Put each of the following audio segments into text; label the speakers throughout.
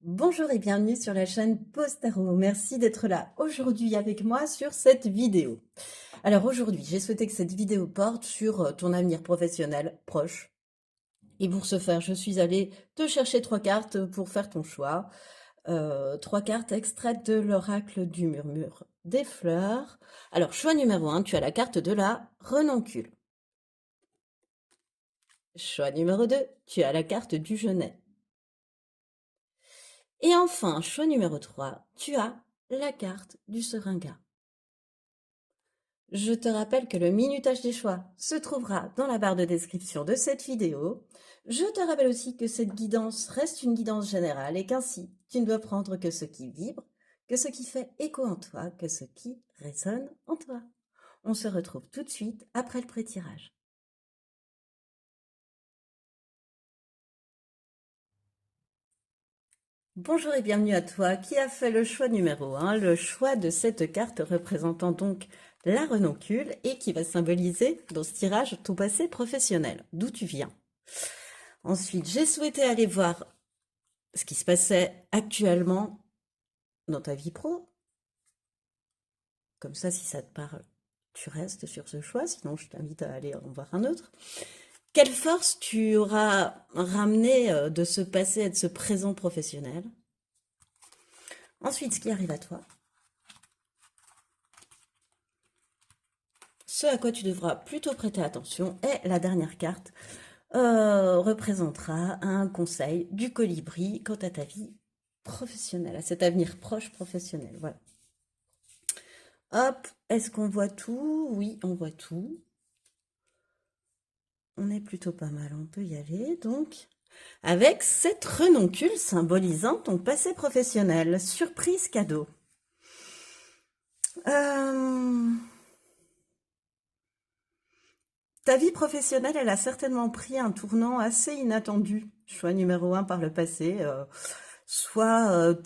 Speaker 1: Bonjour et bienvenue sur la chaîne Postaro. Merci d'être là aujourd'hui avec moi sur cette vidéo. Alors aujourd'hui, j'ai souhaité que cette vidéo porte sur ton avenir professionnel proche. Et pour ce faire, je suis allée te chercher trois cartes pour faire ton choix. Trois cartes extraites de l'oracle du murmure des fleurs. Alors, choix numéro 1, tu as la carte de la renoncule. Choix numéro 2, tu as la carte du genêt. Et enfin, choix numéro 3, tu as la carte du seringa. Je te rappelle que le minutage des choix se trouvera dans la barre de description de cette vidéo. Je te rappelle aussi que cette guidance reste une guidance générale et qu'ainsi, tu ne dois prendre que ce qui vibre, que ce qui fait écho en toi, que ce qui résonne en toi. On se retrouve tout de suite après le pré-tirage. Bonjour et bienvenue à toi qui a fait le choix numéro 1, le choix de cette carte représentant donc la renoncule et qui va symboliser dans ce tirage ton passé professionnel, d'où tu viens. Ensuite, j'ai souhaité aller voir ce qui se passait actuellement dans ta vie pro. Comme ça, si ça te parle, tu restes sur ce choix, sinon je t'invite à aller en voir un autre. Quelle force tu auras ramené de ce passé et de ce présent professionnel? Ensuite, ce qui arrive à toi. Ce à quoi tu devras plutôt prêter attention. Et la dernière carte représentera un conseil du colibri quant à ta vie professionnelle, à cet avenir proche professionnel. Voilà. Hop, est-ce qu'on voit tout? Oui, on voit tout. On est plutôt pas mal, on peut y aller. Donc, avec cette renoncule symbolisant ton passé professionnel. Surprise cadeau. Euh, Ta vie professionnelle, elle a certainement pris un tournant assez inattendu. Choix numéro 1 par le passé. Soit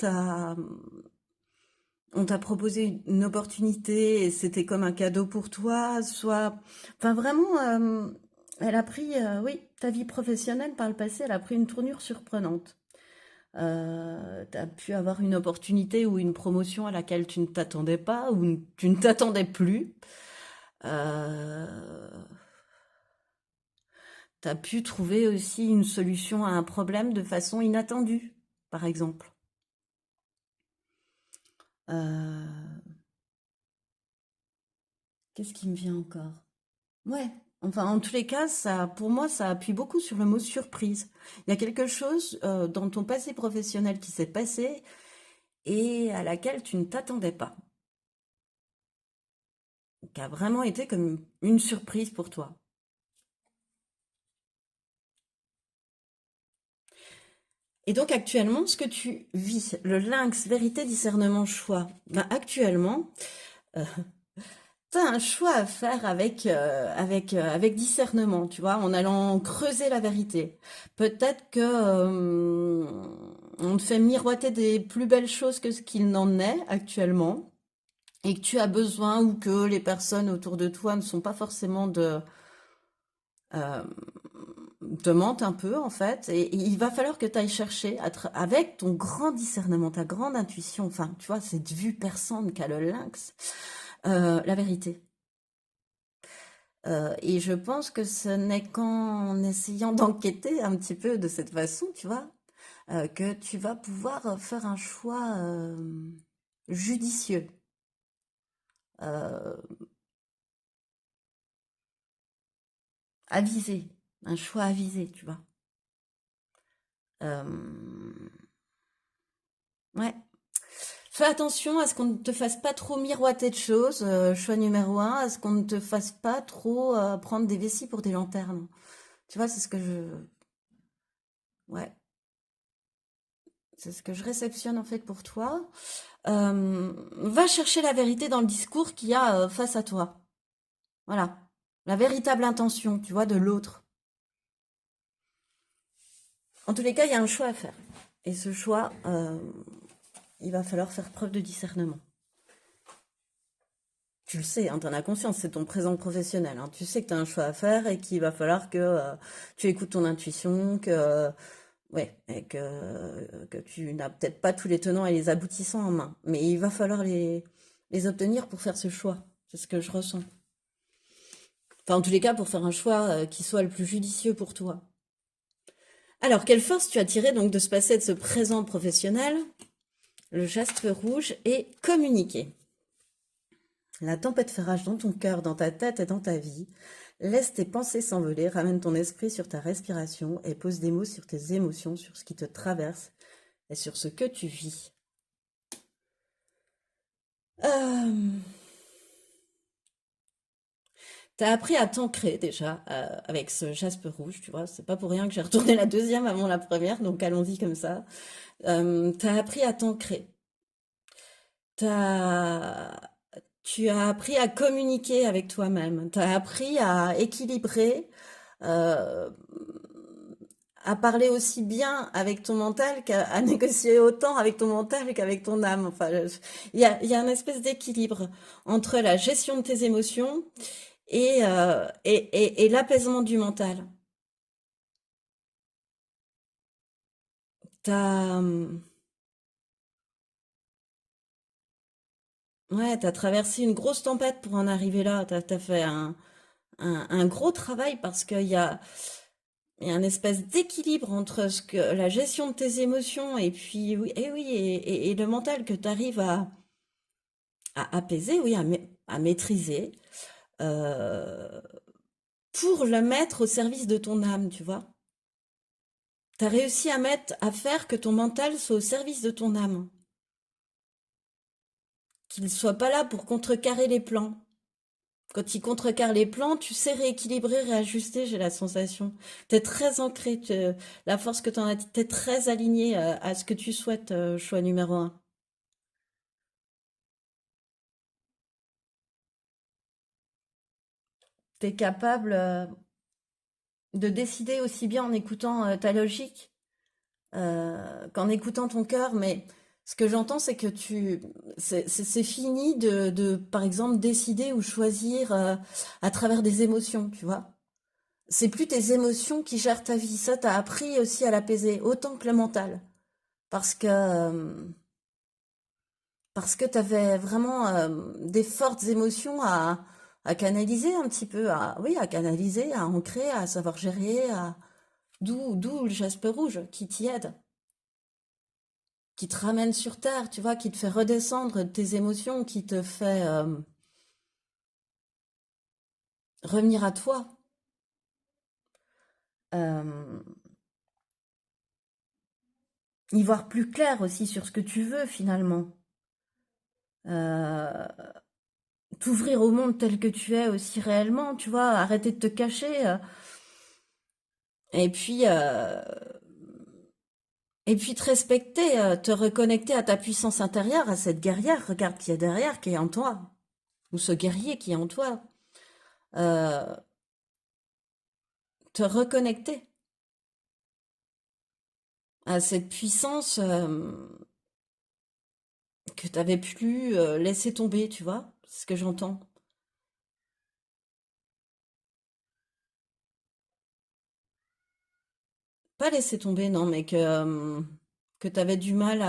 Speaker 1: on t'a proposé une opportunité et c'était comme un cadeau pour toi, soit... Enfin, vraiment, elle a pris, oui, ta vie professionnelle par le passé, elle a pris une tournure surprenante. Tu as pu avoir une opportunité ou une promotion à laquelle tu ne t'attendais pas ou tu ne t'attendais plus. Euh, Tu as pu trouver aussi une solution à un problème de façon inattendue, par exemple. Euh, Qu'est-ce qui me vient encore? Ouais, enfin, en tous les cas, ça, pour moi, ça appuie beaucoup sur le mot surprise. Il y a quelque chose dans ton passé professionnel qui s'est passé et à laquelle tu ne t'attendais pas, qui a vraiment été comme une surprise pour toi. Et donc actuellement, ce que tu vis, le lynx, vérité, discernement, choix, ben actuellement, euh, tu as un choix à faire avec discernement, tu vois, en allant creuser la vérité. Peut-être que on te fait miroiter des plus belles choses que ce qu'il n'en est actuellement, et que tu as besoin ou que les personnes autour de toi ne sont pas forcément euh, te mentent un peu en fait, et il va falloir que tu ailles chercher avec ton grand discernement, ta grande intuition, enfin, tu vois, cette vue perçante qu'a le lynx, la vérité. Et je pense que ce n'est qu'en essayant d'enquêter un petit peu de cette façon, tu vois, que tu vas pouvoir faire un choix judicieux, euh, avisé, un choix avisé, tu vois. Euh, ouais. Fais attention à ce qu'on ne te fasse pas trop miroiter de choses. Choix numéro 1, à ce qu'on ne te fasse pas trop prendre des vessies pour des lanternes. Tu vois, c'est ce que je... Ouais, c'est ce que je réceptionne en fait pour toi. Va chercher la vérité dans le discours qu'il y a face à toi. Voilà. La véritable intention, tu vois, de l'autre. En tous les cas, il y a un choix à faire. Et ce choix, il va falloir faire preuve de discernement. Tu le sais, hein, tu en as conscience, c'est ton présent professionnel. Tu sais que tu as un choix à faire et qu'il va falloir que tu écoutes ton intuition, que Ouais, et que tu n'as peut-être pas tous les tenants et les aboutissants en main. Mais il va falloir les obtenir pour faire ce choix. C'est ce que je ressens. Enfin, en tous les cas, pour faire un choix qui soit le plus judicieux pour toi. Alors, quelle force tu as tiré donc de se passer de ce présent professionnel, le jaspe rouge, et communiquer. La tempête fait rage dans ton cœur, dans ta tête et dans ta vie. Laisse tes pensées s'envoler, ramène ton esprit sur ta respiration et pose des mots sur tes émotions, sur ce qui te traverse et sur ce que tu vis. Euh, T'as appris à t'ancrer déjà avec ce jaspe rouge, tu vois. C'est pas pour rien que j'ai retourné la deuxième avant la première, donc allons-y comme ça. T'as appris à t'ancrer. T'as, Tu as appris à communiquer avec toi-même. T'as appris à équilibrer, euh, à parler aussi bien avec ton mental qu'à à négocier autant avec ton mental qu'avec ton âme. Enfin, il y a une espèce d'équilibre entre la gestion de tes émotions et l'apaisement du mental. T'as, ouais, t'as traversé une grosse tempête pour en arriver là. T'as fait un gros travail parce il y a une espèce d'équilibre entre la gestion de tes émotions et puis, oui, et le mental que tu arrives à apaiser, oui, à maîtriser, euh, pour le mettre au service de ton âme, tu vois. Tu as réussi à faire que ton mental soit au service de ton âme, qu'il ne soit pas là pour contrecarrer les plans. Quand il contrecarre les plans, tu sais rééquilibrer, réajuster, j'ai la sensation. Tu es très ancré, la force que tu en as, tu es très aligné à ce que tu souhaites, choix numéro un. Tu es capable de décider aussi bien en écoutant ta logique qu'en écoutant ton cœur, mais ce que j'entends, c'est que c'est fini par exemple, décider ou choisir à travers des émotions, tu vois. C'est plus tes émotions qui gèrent ta vie. Ça, t'as appris aussi à l'apaiser, autant que le mental. Parce que, parce que t'avais vraiment des fortes émotions à canaliser un petit peu, oui, à canaliser, à ancrer, à savoir gérer, d'où le jaspe rouge qui t'y aide, qui te ramène sur terre, tu vois, qui te fait redescendre tes émotions, qui te fait revenir à toi. Euh, Y voir plus clair aussi sur ce que tu veux finalement. Euh, T'ouvrir au monde tel que tu es aussi réellement, tu vois, arrêter de te cacher. Et puis, euh, et puis te respecter, te reconnecter à ta puissance intérieure, à cette guerrière, regarde qui est derrière, qui est en toi, ou ce guerrier qui est en toi. Euh, Te reconnecter à cette puissance que tu avais pu laisser tomber, tu vois, c'est ce que j'entends. Pas laisser tomber, non, mais que tu avais du mal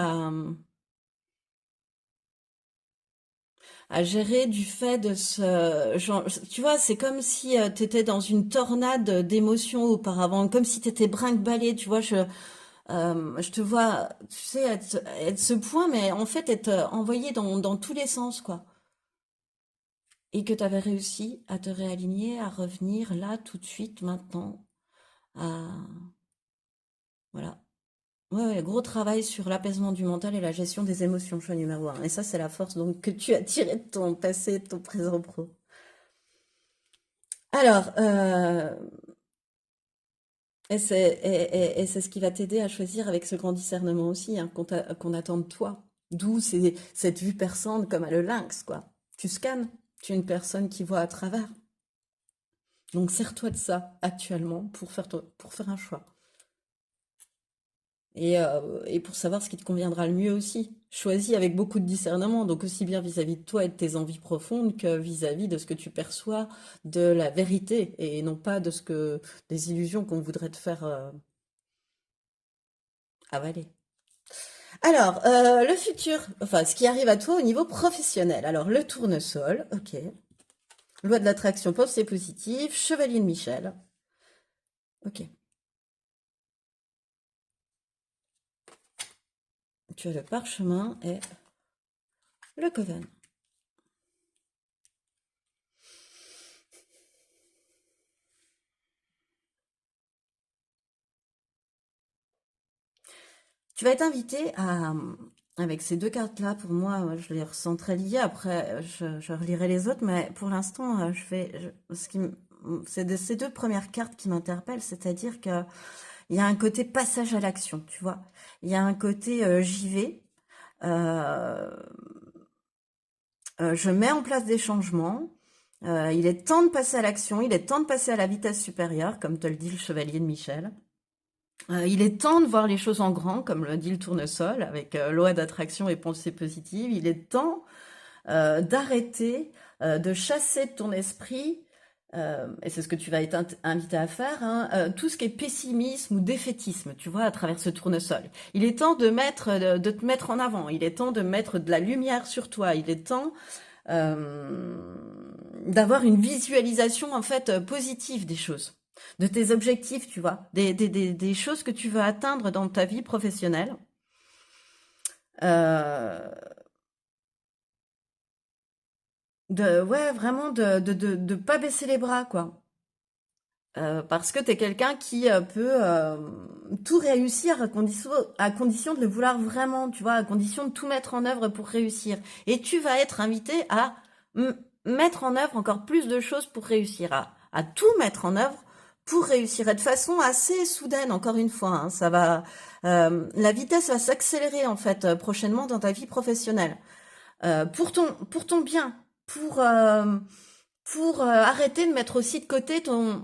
Speaker 1: à gérer du fait de ce genre, tu vois, c'est comme si tu étais dans une tornade d'émotions auparavant, comme si tu étais brinque-ballé, tu vois, je te vois, tu sais, être ce point, mais en fait être envoyé dans tous les sens, quoi. Et que tu avais réussi à te réaligner, à revenir là, tout de suite, maintenant, à... Voilà. Ouais, ouais, gros travail sur l'apaisement du mental et la gestion des émotions, choix numéro un. Et ça, c'est la force donc que tu as tirée de ton passé, de ton présent pro. Alors, et c'est ce qui va t'aider à choisir avec ce grand discernement aussi, hein, qu'on attend de toi. D'où cette vue perçante comme à le lynx, quoi. Tu scannes, tu es une personne qui voit à travers. Donc, sers-toi de ça actuellement pour faire un choix. Et pour savoir ce qui te conviendra le mieux aussi. Choisis avec beaucoup de discernement, donc aussi bien vis-à-vis de toi et de tes envies profondes que vis-à-vis de ce que tu perçois de la vérité et non pas des illusions qu'on voudrait te faire avaler. Alors, le futur, enfin, ce qui arrive à toi au niveau professionnel. Alors, le tournesol, ok. Loi de l'attraction, pensée positive, chevalier de Michel, ok. Tu as le parchemin et le coven. Tu vas être invité à, avec ces deux cartes-là, pour moi, je les ressens très liées. Après, je relirai les autres, mais pour l'instant, c'est de ces deux premières cartes qui m'interpellent, c'est-à-dire que il y a un côté passage à l'action, tu vois. Il y a un côté j'y vais, euh, je mets en place des changements. Il est temps de passer à l'action, il est temps de passer à la vitesse supérieure, comme te le dit le chevalier de Michel. Il est temps de voir les choses en grand, comme le dit le tournesol, avec loi d'attraction et pensée positive. Il est temps d'arrêter, de chasser de ton esprit, et c'est ce que tu vas être invité à faire, hein, tout ce qui est pessimisme ou défaitisme, tu vois, à travers ce tournesol. Il est temps de te mettre en avant. Il est temps de mettre de la lumière sur toi. Il est temps euh, d'avoir une visualisation en fait positive des choses, de tes objectifs, tu vois, des choses que tu veux atteindre dans ta vie professionnelle. Euh, ouais, vraiment de pas baisser les bras, quoi. Parce que t'es quelqu'un qui peut tout réussir à condition de le vouloir vraiment, tu vois, à condition de tout mettre en œuvre pour réussir. Et tu vas être invité à mettre en œuvre encore plus de choses pour réussir, à tout mettre en œuvre pour réussir. Et de façon assez soudaine, encore une fois, hein, la vitesse va s'accélérer en fait prochainement dans ta vie professionnelle. Pour ton bien, pour arrêter de mettre aussi de côté ton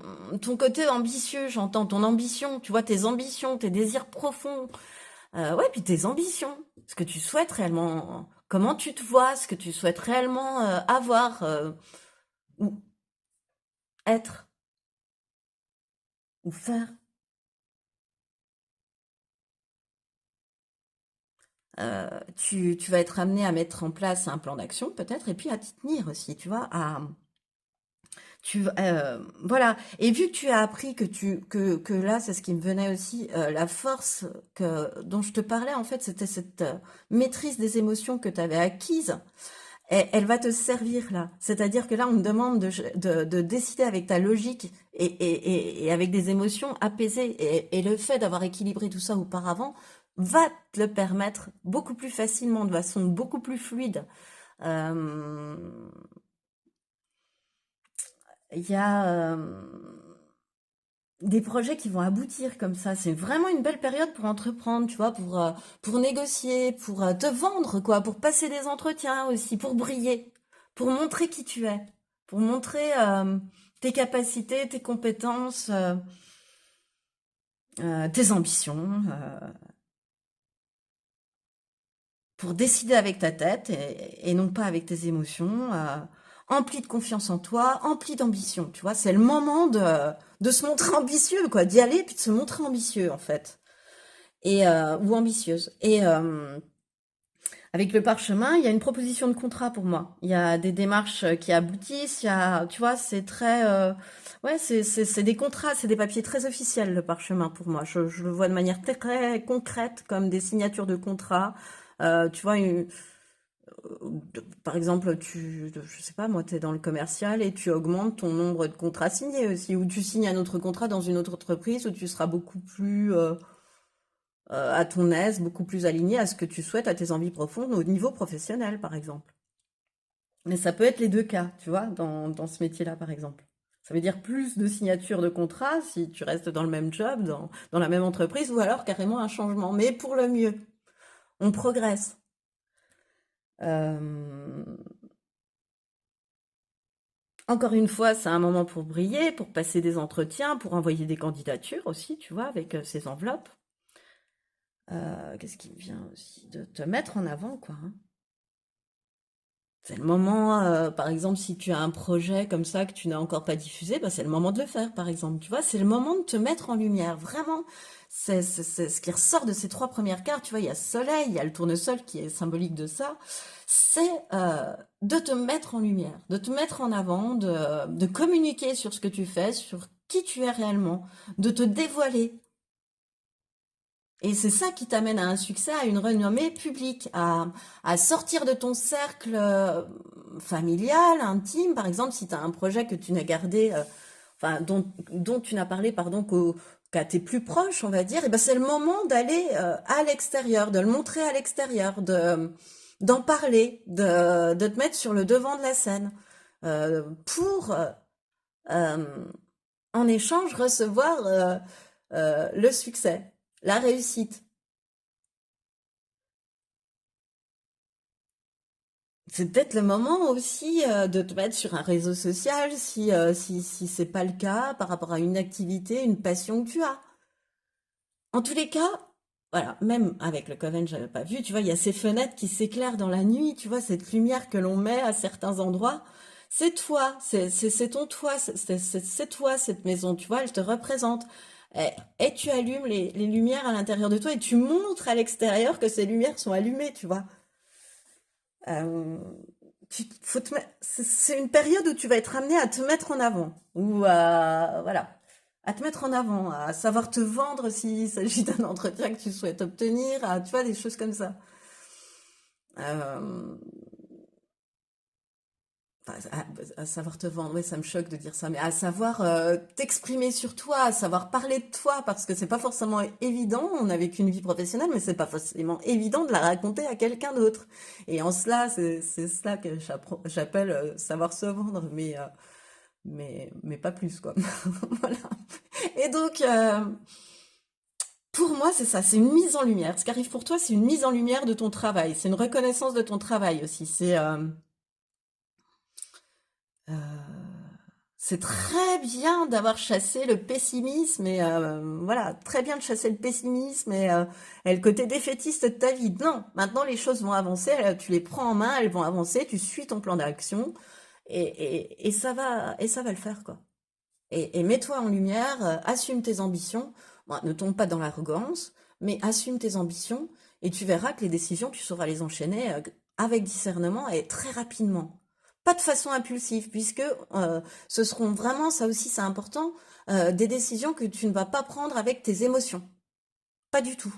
Speaker 1: côté ambitieux, j'entends ton ambition, tu vois, tes ambitions, tes désirs profonds, ouais, puis tes ambitions, ce que tu souhaites réellement, comment tu te vois, ce que tu souhaites réellement avoir ou être ou faire. Tu vas être amené à mettre en place un plan d'action peut-être et puis à t'y tenir aussi, tu vois, voilà. Et vu que tu as appris que là, c'est ce qui me venait aussi, la force dont je te parlais, en fait, c'était cette maîtrise des émotions que tu avais acquise. Et elle va te servir là. C'est-à-dire que là, on te demande de décider avec ta logique et avec des émotions apaisées. Et le fait d'avoir équilibré tout ça auparavant va te le permettre beaucoup plus facilement, de façon beaucoup plus fluide. Euh, Il y a des projets qui vont aboutir comme ça. C'est vraiment une belle période pour entreprendre, tu vois, pour négocier, pour te vendre, quoi, pour passer des entretiens aussi, pour briller, pour montrer qui tu es, pour montrer tes capacités, tes compétences, tes ambitions, pour décider avec ta tête et non pas avec tes émotions, empli de confiance en toi, empli d'ambition, tu vois. C'est le moment de se montrer ambitieux, quoi, d'y aller puis de se montrer ambitieux, en fait. Ou ambitieuse. Avec le parchemin, il y a une proposition de contrat pour moi. Il y a des démarches qui aboutissent. Il y a, tu vois, c'est très, ouais, c'est des contrats, c'est des papiers très officiels le parchemin pour moi. Je le vois de manière très, très concrète, comme des signatures de contrats. Tu vois, par exemple, je sais pas, moi, tu es dans le commercial et tu augmentes ton nombre de contrats signés aussi, ou tu signes un autre contrat dans une autre entreprise où tu seras beaucoup plus à ton aise, beaucoup plus aligné à ce que tu souhaites, à tes envies profondes au niveau professionnel, par exemple. Mais ça peut être les deux cas, tu vois, dans ce métier-là, par exemple. Ça veut dire plus de signatures de contrats si tu restes dans le même job, dans la même entreprise, ou alors carrément un changement, mais pour le mieux. On progresse. Euh, Encore une fois, c'est un moment pour briller, pour passer des entretiens, pour envoyer des candidatures aussi, tu vois, avec ces enveloppes. Qu'est-ce qui me vient aussi? De te mettre en avant, quoi, hein. C'est le moment, par exemple, si tu as un projet comme ça que tu n'as encore pas diffusé, bah, c'est le moment de le faire, par exemple. Tu vois, c'est le moment de te mettre en lumière. Vraiment, c'est ce qui ressort de ces trois premières cartes. Tu vois, il y a Soleil, il y a le tournesol qui est symbolique de ça. C'est de te mettre en lumière, de te mettre en avant, de communiquer sur ce que tu fais, sur qui tu es réellement, de te dévoiler. Et c'est ça qui t'amène à un succès, à une renommée publique, à sortir de ton cercle familial, intime. Par exemple, si tu as un projet que tu n'as gardé, enfin, dont tu n'as parlé, pardon, qu'à tes plus proches, on va dire, et ben c'est le moment d'aller à l'extérieur, de le montrer à l'extérieur, d'en parler, de te mettre sur le devant de la scène, pour, euh, en échange, recevoir le succès, la réussite. C'est peut-être le moment aussi de te mettre sur un réseau social si c'est pas le cas par rapport à une activité, une passion que tu as. En tous les cas, voilà, même avec le Coven, j'avais pas vu, tu vois, il y a ces fenêtres qui s'éclairent dans la nuit, tu vois, cette lumière que l'on met à certains endroits. C'est toi, c'est ton toi, c'est toi cette maison, tu vois, elle te représente. Et, et tu allumes les lumières à l'intérieur de toi et tu montres à l'extérieur que ces lumières sont allumées, tu vois. Euh, c'est une période où tu vas être amené à te mettre en avant, ou à, voilà, à te mettre en avant, à savoir te vendre s'il s'agit d'un entretien que tu souhaites obtenir, à, tu vois, des choses comme ça. Euh, enfin, à savoir te vendre, oui, ça me choque de dire ça, mais à savoir t'exprimer sur toi, à savoir parler de toi, parce que c'est pas forcément évident. On n'a vécu une vie professionnelle, mais c'est pas forcément évident de la raconter à quelqu'un d'autre. Et en cela, c'est cela que j'appelle savoir se vendre, mais pas plus, quoi. Voilà. Et donc, pour moi, c'est ça, c'est une mise en lumière. Ce qui arrive pour toi, c'est une mise en lumière de ton travail, c'est une reconnaissance de ton travail aussi. Euh, c'est très bien d'avoir chassé le pessimisme et voilà, très bien de chasser le pessimisme et le côté défaitiste de ta vie. Non, maintenant les choses vont avancer, tu les prends en main, elles vont avancer, tu suis ton plan d'action et ça va le faire quoi. Et mets-toi en lumière, assume tes ambitions. Bon, ne tombe pas dans l'arrogance, mais assume tes ambitions et tu verras que les décisions, tu sauras les enchaîner avec discernement et très rapidement. Pas de façon impulsive, puisque ce seront vraiment, ça aussi c'est important, des décisions que tu ne vas pas prendre avec tes émotions. Pas du tout.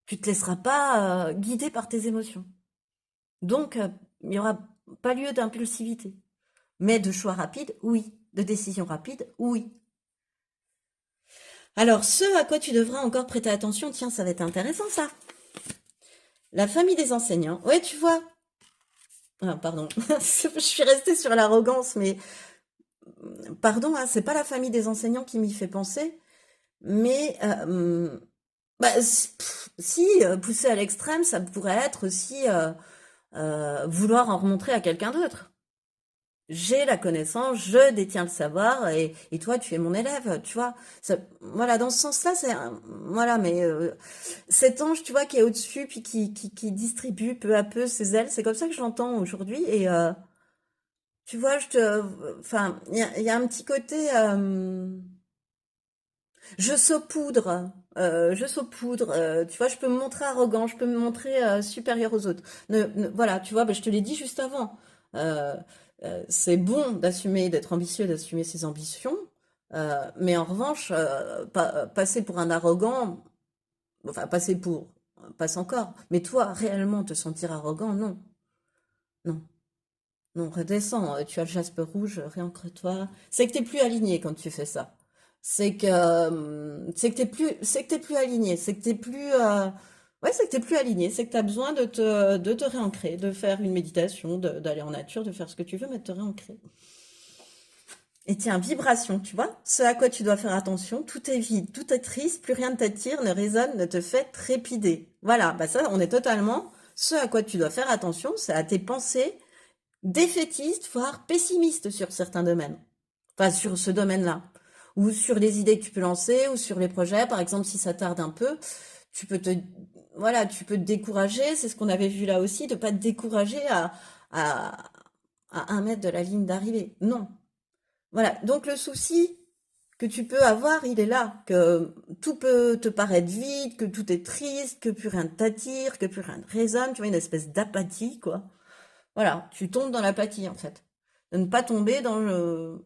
Speaker 1: Tu te laisseras pas guider par tes émotions. Donc, il n'y aura pas lieu d'impulsivité. Mais de choix rapides, oui. De décisions rapides, oui. Alors, ce à quoi tu devras encore prêter attention, tiens, ça va être intéressant ça. La famille des enseignants. Ouais, tu vois. Ah, pardon, je suis restée sur l'arrogance, mais pardon, hein, c'est pas la famille des enseignants qui m'y fait penser, mais bah, si poussé à l'extrême, ça pourrait être aussi vouloir en remontrer à quelqu'un d'autre. J'ai la connaissance, je détiens le savoir, et toi, tu es mon élève, tu vois. Voilà, dans ce sens-là, voilà, mais cet ange, tu vois, qui est au-dessus, puis qui distribue peu à peu ses ailes, c'est comme ça que je l'entends aujourd'hui, et tu vois, enfin, il y a un petit côté, je saupoudre, tu vois, je peux me montrer arrogant, je peux me montrer supérieur aux autres. Voilà, tu vois, bah, je te l'ai dit juste avant. Euh, c'est bon d'assumer, d'être ambitieux, d'assumer ses ambitions, mais en revanche, passer pour un arrogant, enfin, passe encore. Mais toi, réellement te sentir arrogant, non, non. Non, redescends, tu as le jaspe rouge, réancre-toi. C'est que t'es plus aligné quand tu fais ça. C'est que t'es plus aligné, c'est que t'es plus, ouais, c'est que t'es plus aligné, c'est que t'as besoin de te réancrer, de faire une méditation, d'aller en nature, de faire ce que tu veux, mais de te réancrer. Et tiens, vibration, tu vois, ce à quoi tu dois faire attention, tout est vide, tout est triste, plus rien ne t'attire, ne résonne, ne te fait trépider. Voilà, bah ça, on est totalement, ce à quoi tu dois faire attention, c'est à tes pensées, défaitiste, voire pessimiste sur certains domaines. Enfin, sur ce domaine-là. Ou sur les idées que tu peux lancer, ou sur les projets. Par exemple, si ça tarde un peu, tu peux te, voilà, tu peux te décourager. C'est ce qu'on avait vu là aussi, de pas te décourager à, à 1 mètre de la ligne d'arrivée. Non. Voilà. Donc le souci que tu peux avoir, il est là, que tout peut te paraître vide, que tout est triste, que plus rien ne t'attire, que plus rien ne résonne, tu vois, une espèce d'apathie, quoi. Voilà, tu tombes dans l'apathie, en fait. De ne pas tomber dans de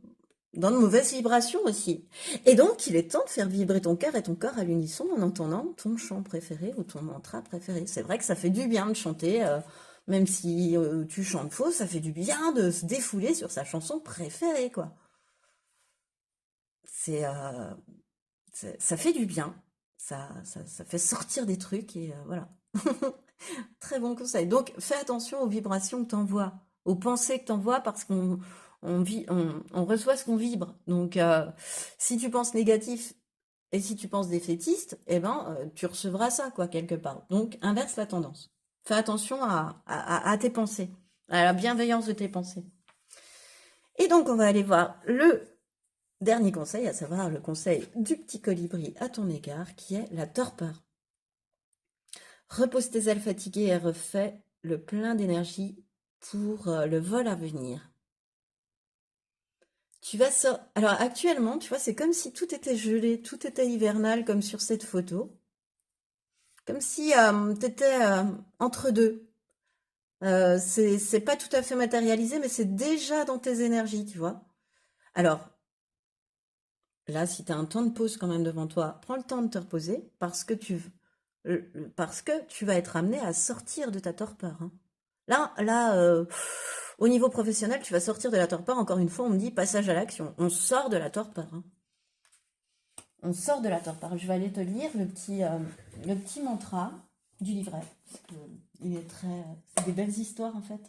Speaker 1: mauvaises vibrations aussi. Et donc, il est temps de faire vibrer ton cœur et ton corps à l'unisson en entendant ton chant préféré ou ton mantra préféré. C'est vrai que ça fait du bien de chanter, même si tu chantes faux, ça fait du bien de se défouler sur sa chanson préférée, quoi. C'est, ça fait du bien, ça fait sortir des trucs et voilà. Très bon conseil. Donc, fais attention aux vibrations que tu envoies, aux pensées que tu envoies parce on reçoit ce qu'on vibre. Donc, si tu penses négatif et si tu penses défaitiste, eh ben, tu recevras ça, quoi, quelque part. Donc, inverse la tendance. Fais attention à tes pensées, à la bienveillance de tes pensées. Et donc, on va aller voir le dernier conseil, à savoir le conseil du petit colibri à ton égard, qui est la torpeur. Repose tes ailes fatiguées et refais le plein d'énergie pour le vol à venir. Alors actuellement, tu vois, c'est comme si tout était gelé, tout était hivernal, comme sur cette photo. Comme si tu étais entre deux. C'est pas tout à fait matérialisé, mais c'est déjà dans tes énergies, tu vois. Alors, là, si tu as un temps de pause quand même devant toi, prends le temps de te reposer parce que tu vas être amené à sortir de ta torpeur, hein. Là, au niveau professionnel, tu vas sortir de la torpeur. Encore une fois, on me dit passage à l'action. On sort de la torpeur, hein. On sort de la torpeur. Je vais aller te lire le petit mantra du livret. Parce que il est très, c'est des belles histoires en fait.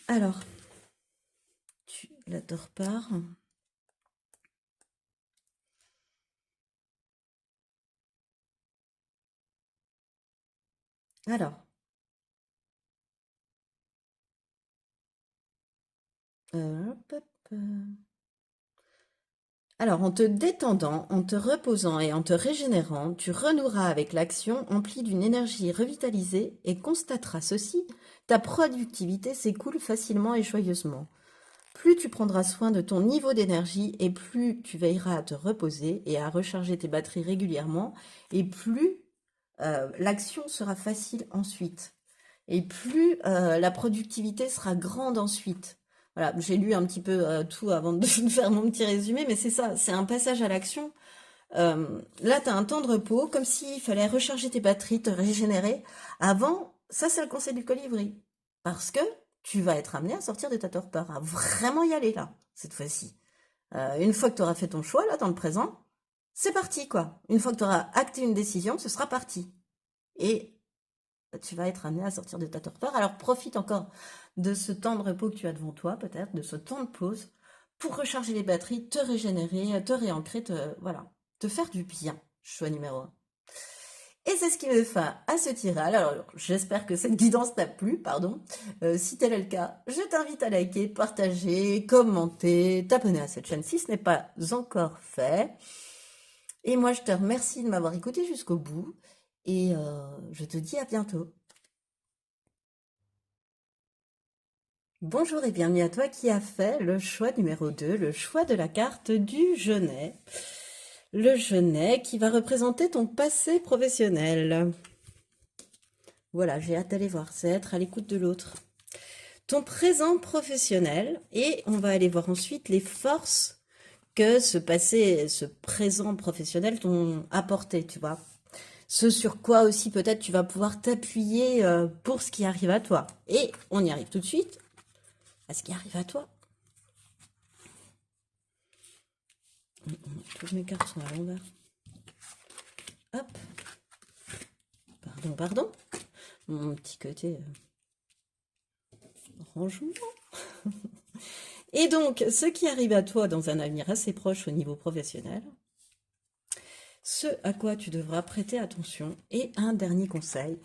Speaker 1: Alors, la torpeur. Alors, hop, hop, alors, en te détendant, en te reposant et en te régénérant, tu renoueras avec l'action emplie d'une énergie revitalisée et constateras ceci, ta productivité s'écoule facilement et joyeusement. Plus tu prendras soin de ton niveau d'énergie et plus tu veilleras à te reposer et à recharger tes batteries régulièrement et plus l'action sera facile ensuite et plus la productivité sera grande ensuite. Voilà, j'ai lu un petit peu tout avant de faire mon petit résumé, mais c'est ça, c'est un passage à l'action. Là, tu as un temps de repos, comme s'il fallait recharger tes batteries, te régénérer. Avant, ça c'est le conseil du colibri. Parce que tu vas être amené à sortir de ta torpeur, à vraiment y aller là, cette fois-ci. Une fois que tu auras fait ton choix, là, dans le présent, c'est parti, quoi. Une fois que tu auras acté une décision, ce sera parti. Et tu vas être amené à sortir de ta torpeur. Alors profite encore de ce temps de repos que tu as devant toi, peut-être, de ce temps de pause, pour recharger les batteries, te régénérer, te réancrer, voilà, te faire du bien. Choix numéro un. Et c'est ce qui me fait à ce tirage. Alors, j'espère que cette guidance t'a plu, pardon. Si tel est le cas, je t'invite à liker, partager, commenter, t'abonner à cette chaîne si ce n'est pas encore fait. Et moi, je te remercie de m'avoir écouté jusqu'au bout. Et je te dis à bientôt. Bonjour et bienvenue à toi qui a fait le choix numéro 2, le choix de la carte du Genet. Le Genet qui va représenter ton passé professionnel. Voilà, j'ai hâte d'aller voir, c'est être à l'écoute de l'autre. Ton présent professionnel et on va aller voir ensuite les forces que ce passé, ce présent professionnel t'ont apporté, tu vois. Ce sur quoi aussi peut-être tu vas pouvoir t'appuyer pour ce qui arrive à toi. Et on y arrive tout de suite à ce qui arrive à toi. Toutes mes cartes sont à l'envers. Hop. Pardon. Mon petit côté rangement. Et donc, ce qui arrive à toi dans un avenir assez proche au niveau professionnel, ce à quoi tu devras prêter attention, et un dernier conseil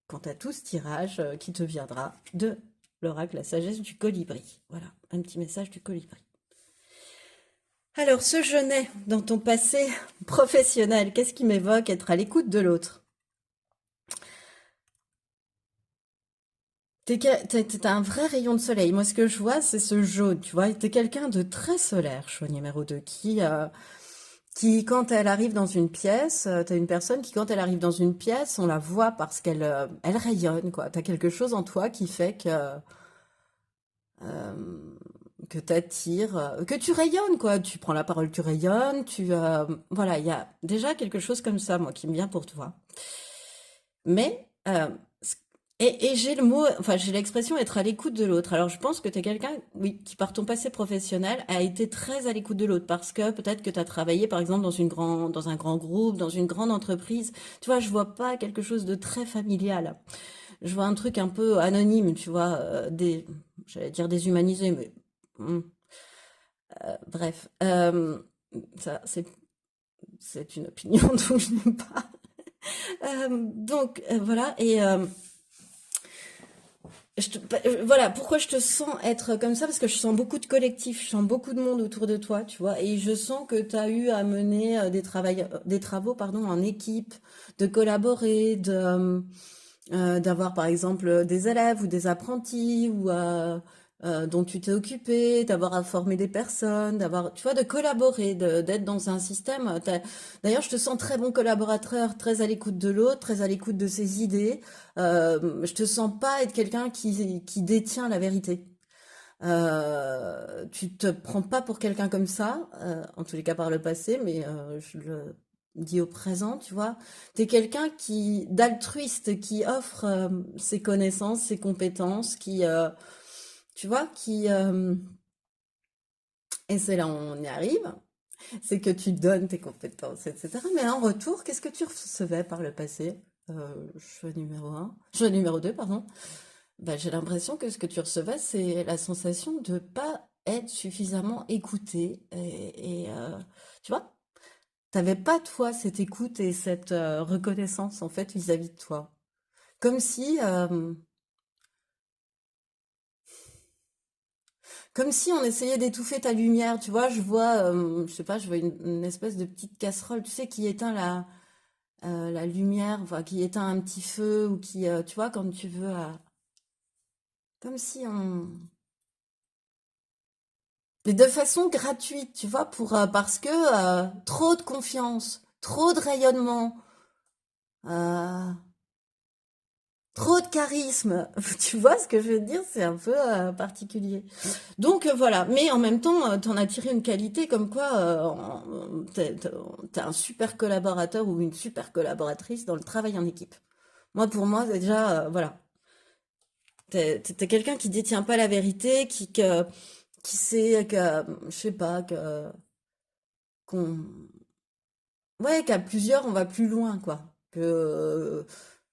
Speaker 1: quant à tout ce tirage qui te viendra de l'oracle, la sagesse du colibri. Voilà, un petit message du colibri. Alors, ce Genet dans ton passé professionnel, qu'est-ce qui m'évoque? Être à l'écoute de l'autre. T'as un vrai rayon de soleil. Moi, ce que je vois, c'est ce jaune, tu vois. T'es quelqu'un de très solaire, choix numéro 2, qui, quand elle arrive dans une pièce, t'as une personne qui, quand elle arrive dans une pièce, on la voit parce qu'elle rayonne, quoi. T'as quelque chose en toi qui fait euh, que t'attires, que tu rayonnes, quoi. Tu prends la parole, tu rayonnes, voilà, il y a déjà quelque chose comme ça, moi, qui me vient pour toi. Mais, et j'ai le mot, enfin, j'ai l'expression être à l'écoute de l'autre. Alors, je pense que tu es quelqu'un, oui, qui par ton passé professionnel a été très à l'écoute de l'autre parce que peut-être que tu as travaillé, par exemple, dans un grand groupe, dans une grande entreprise. Tu vois, je vois pas quelque chose de très familial. Je vois un truc un peu anonyme, tu vois, j'allais dire déshumanisé, mais hmm, bref. Ça, c'est une opinion dont je n'aime pas. Donc, voilà. Et voilà, pourquoi je te sens être comme ça? Parce que je sens beaucoup de collectifs, je sens beaucoup de monde autour de toi, tu vois, et je sens que tu as eu à mener des travaux, pardon, en équipe, de collaborer, d'avoir par exemple des élèves ou des apprentis ou dont tu t'es occupé, d'avoir à former des personnes, d'avoir, tu vois, de collaborer, d'être dans un système. D'ailleurs, je te sens très bon collaborateur, très à l'écoute de l'autre, très à l'écoute de ses idées. Je te sens pas être quelqu'un qui détient la vérité. Tu te prends pas pour quelqu'un comme ça, en tous les cas par le passé, mais je le dis au présent, tu vois. T'es quelqu'un d'altruiste, qui offre ses connaissances, ses compétences, tu vois, et c'est là où on y arrive, c'est que tu donnes tes compétences, etc. Mais en retour, qu'est-ce que tu recevais par le passé? Choix numéro un, choix numéro 2, pardon. Bah, j'ai l'impression que ce que tu recevais, c'est la sensation de pas être suffisamment écouté. Tu vois, t'avais pas, toi, cette écoute et cette reconnaissance, en fait, vis-à-vis de toi. Comme si, euh, Comme si on essayait d'étouffer ta lumière, tu vois, je sais pas, je vois une espèce de petite casserole, tu sais, qui éteint la lumière, enfin, qui éteint un petit feu, ou tu vois, quand tu veux, comme si on, mais de façon gratuite, tu vois, parce que trop de confiance, trop de rayonnement, euh, trop de charisme. Tu vois ce que je veux dire? C'est un peu particulier. Donc voilà, mais en même temps, t'en as tiré une qualité comme quoi t'es un super collaborateur ou une super collaboratrice dans le travail en équipe. Moi, pour moi, déjà, voilà, t'es quelqu'un qui détient pas la vérité, qui sait que, je sais pas, qu'on Ouais, qu'à plusieurs, on va plus loin, quoi.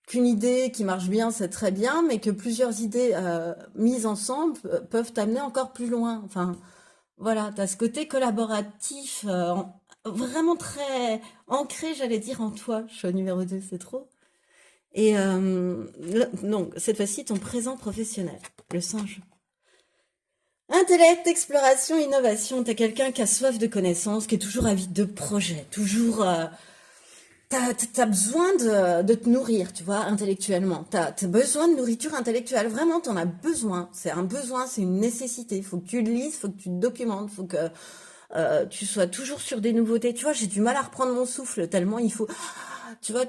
Speaker 1: Qu'une idée qui marche bien, c'est très bien, mais que plusieurs idées mises ensemble peuvent t'amener encore plus loin. Enfin, voilà, t'as ce côté collaboratif, vraiment très ancré, j'allais dire, en toi. Choix numéro 2, c'est trop. Et donc, cette fois-ci, ton présent professionnel, le singe. Intellect, exploration, innovation. T'es quelqu'un qui a soif de connaissances, qui est toujours avide de projets, toujours t'as besoin de te nourrir, tu vois, intellectuellement. T'as besoin de nourriture intellectuelle. Vraiment, t'en as besoin. C'est un besoin, c'est une nécessité. Faut que tu le lises, faut que tu te documentes, faut que tu sois toujours sur des nouveautés. Tu vois, j'ai du mal à reprendre mon souffle tellement il faut. Tu vois,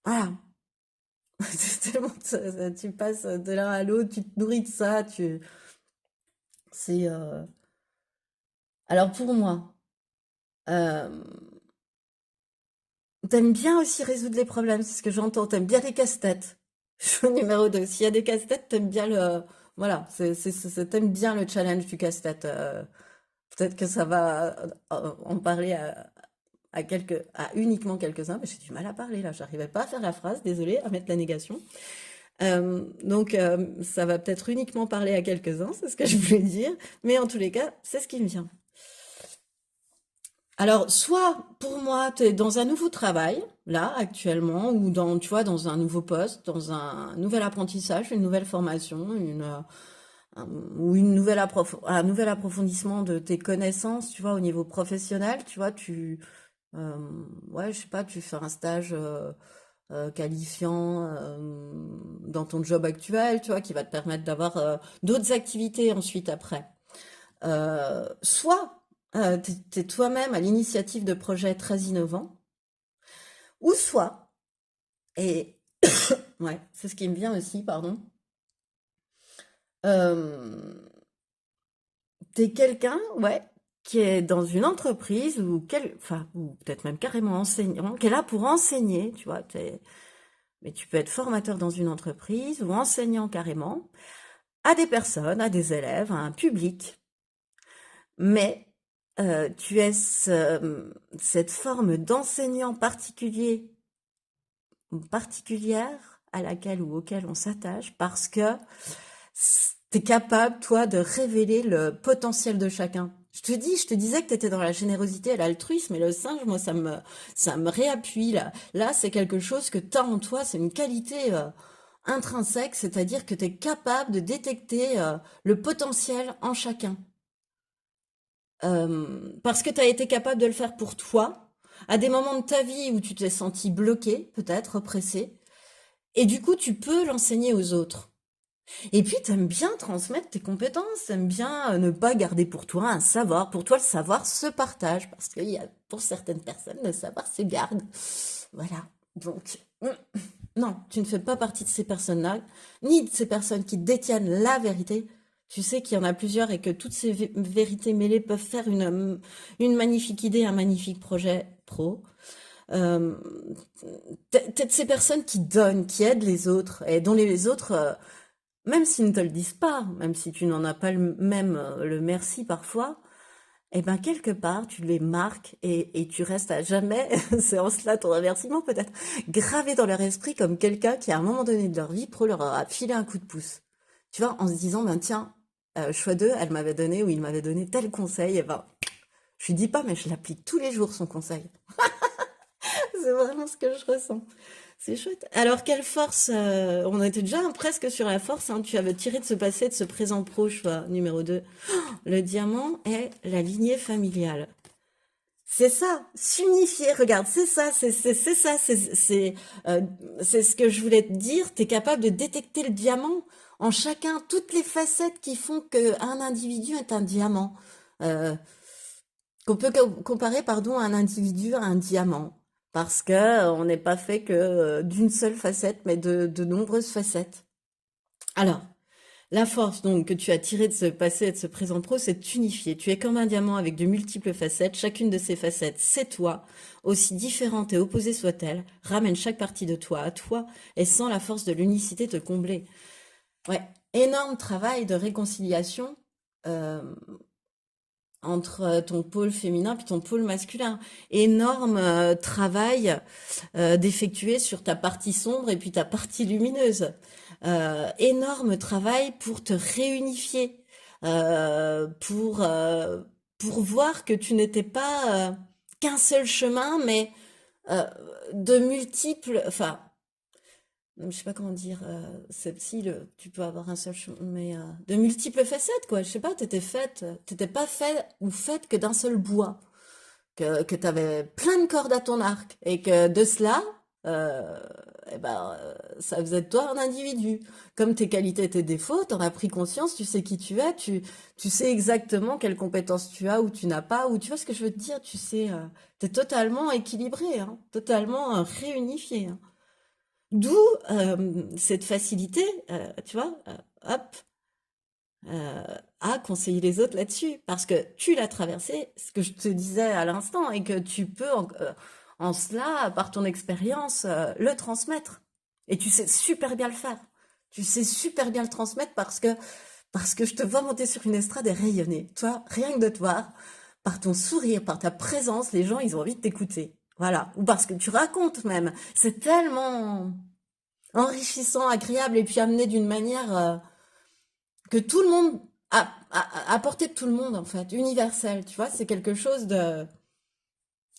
Speaker 1: voilà. C'est tellement tu passes de l'un à l'autre, tu te nourris de ça. C'est. Alors pour moi, euh, t'aimes bien aussi résoudre les problèmes, c'est ce que j'entends. T'aimes bien les casse-têtes. Choix numéro 2. S'il y a des casse-têtes, t'aimes bien le. Voilà, t'aimes bien le challenge du casse-tête. Peut-être que ça va en parler à uniquement quelques-uns, mais j'ai du mal à parler là. J'arrivais pas à faire la phrase, désolée, à mettre la négation. Donc, ça va peut-être uniquement parler à quelques-uns, c'est ce que je voulais dire. Mais en tous les cas, c'est ce qui me vient. Alors, soit pour moi, tu es dans un nouveau travail, là, actuellement, ou tu vois, dans un nouveau poste, dans un nouvel apprentissage, une nouvelle formation, ou un nouvel approfondissement de tes connaissances, tu vois, au niveau professionnel, tu vois, ouais, je sais pas, tu fais un stage qualifiant dans ton job actuel, tu vois, qui va te permettre d'avoir d'autres activités ensuite après. Soit t'es toi-même à l'initiative de projets très innovants, ou soit, et ouais, c'est ce qui me vient aussi, pardon, euh, t'es quelqu'un, ouais, qui est dans une entreprise enfin, ou peut-être même carrément enseignant, qui est là pour enseigner, tu vois, mais tu peux être formateur dans une entreprise ou enseignant carrément à des personnes, à des élèves, à un public, mais tu es cette forme d'enseignant particulier ou particulière à laquelle ou auquel on s'attache parce que tu es capable, toi, de révéler le potentiel de chacun. Je te disais que tu étais dans la générosité et l'altruisme, et le singe, moi, ça me réappuie, là. Là, c'est quelque chose que tu as en toi, c'est une qualité intrinsèque, c'est-à-dire que tu es capable de détecter le potentiel en chacun. Parce que tu as été capable de le faire pour toi, à des moments de ta vie où tu t'es senti bloqué, peut-être, oppressé, et du coup, tu peux l'enseigner aux autres. Et puis, t'aimes bien transmettre tes compétences, t'aimes bien ne pas garder pour toi un savoir. Pour toi, le savoir se partage, parce qu'il y a, pour certaines personnes, le savoir se garde. Voilà. Donc, non, tu ne fais pas partie de ces personnes-là, ni de ces personnes qui détiennent la vérité. Tu sais qu'il y en a plusieurs et que toutes ces vérités mêlées peuvent faire une magnifique idée, un magnifique projet pro. Euh, t'es de ces personnes qui donnent, qui aident les autres et dont les autres même s'ils ne te le disent pas, même si tu n'en as pas même le merci parfois, eh ben quelque part tu les marques et tu restes à jamais, c'est en cela ton remerciement peut-être, gravé dans leur esprit comme quelqu'un qui à un moment donné de leur vie pro leur a filé un coup de pouce. Tu vois, en se disant, ben tiens, choix 2, elle m'avait donné ou il m'avait donné tel conseil, et ben je lui dis pas, mais je l'applique tous les jours son conseil. C'est vraiment ce que je ressens. C'est chouette. Alors, quelle force on était déjà presque sur la force, hein, tu avais tiré de ce passé, de ce présent proche, numéro 2. Le diamant est la lignée familiale. C'est ça, s'unifier, regarde, c'est ça, c'est ça, c'est ce que je voulais te dire. Tu es capable de détecter le diamant en chacun, toutes les facettes qui font qu'un individu est un diamant. Euh, qu'on peut comparer, pardon, un individu à un diamant. Parce que on n'est pas fait que d'une seule facette, mais de nombreuses facettes. Alors, la force donc que tu as tirée de ce passé et de ce présent pro, c'est de t'unifier. Tu es comme un diamant avec de multiples facettes. Chacune de ces facettes, c'est toi. Aussi différente et opposée soit-elle, ramène chaque partie de toi à toi et sans la force de l'unicité te combler. Ouais, énorme travail de réconciliation. euh, entre ton pôle féminin puis ton pôle masculin. Énorme travail d'effectuer sur ta partie sombre et puis ta partie lumineuse. Énorme travail pour te réunifier, euh, pour, euh, pour voir que tu n'étais pas qu'un seul chemin, mais euh, de multiples, enfin, je sais pas comment dire, si tu peux avoir un seul chemin, mais de multiples facettes, quoi. Je sais pas, t'étais pas fait ou faite que d'un seul bois, que t'avais plein de cordes à ton arc, et que de cela, euh, eh ben, ça faisait de toi un individu. Comme tes qualités et tes défauts, t'en as pris conscience, tu sais qui tu es, tu sais exactement quelles compétences tu as ou tu n'as pas, ou tu vois ce que je veux te dire, tu sais, t'es totalement équilibré, hein, totalement réunifié, hein. D'où cette facilité, tu vois, hop, euh, à conseiller les autres là-dessus. Parce que tu l'as traversé, ce que je te disais à l'instant, et que tu peux, en cela, par ton expérience, le transmettre. Et tu sais super bien le faire. Tu sais super bien le transmettre parce que je te vois monter sur une estrade et rayonner. Toi, rien que de te voir, par ton sourire, par ta présence, les gens, ils ont envie de t'écouter. Voilà. Ou parce que tu racontes même. C'est tellement enrichissant, agréable et puis amené d'une manière que tout le monde à portée de tout le monde en fait, universel, tu vois, c'est quelque chose de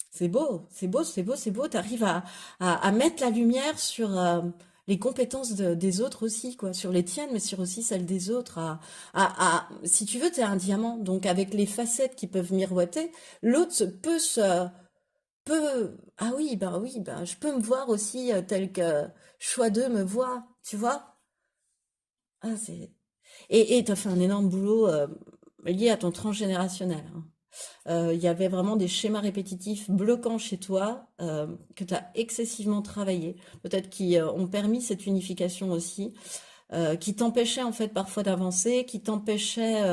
Speaker 1: c'est beau, c'est beau, c'est beau, c'est beau, t'arrives à mettre la lumière sur les compétences des autres aussi, quoi, sur les tiennes, mais sur aussi celles des autres. Si tu veux, t'es un diamant, donc avec les facettes qui peuvent miroiter, l'autre peut oui, bah, je peux me voir aussi tel que choix 2 me voit, tu vois? Ah, c'est... Et tu as fait un énorme boulot lié à ton transgénérationnel, hein. Il y avait vraiment des schémas répétitifs bloquants chez toi que tu as excessivement travaillé, peut-être qui ont permis cette unification aussi, qui t'empêchait en fait parfois d'avancer, qui t'empêchait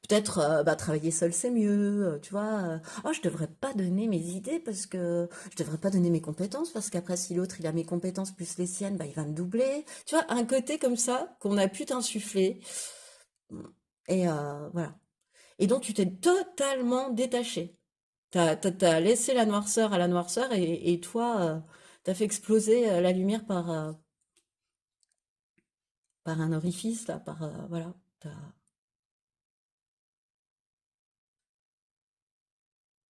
Speaker 1: peut-être bah, travailler seul c'est mieux, tu vois. Oh, je devrais pas donner mes idées parce que je devrais pas donner mes compétences parce qu'après si l'autre il a mes compétences plus les siennes, bah il va me doubler. Tu vois, un côté comme ça qu'on a pu t'insuffler et voilà. Et donc tu t'es totalement détaché. T'as laissé la noirceur à la noirceur et toi, t'as fait exploser la lumière par un orifice, là, voilà. T'as,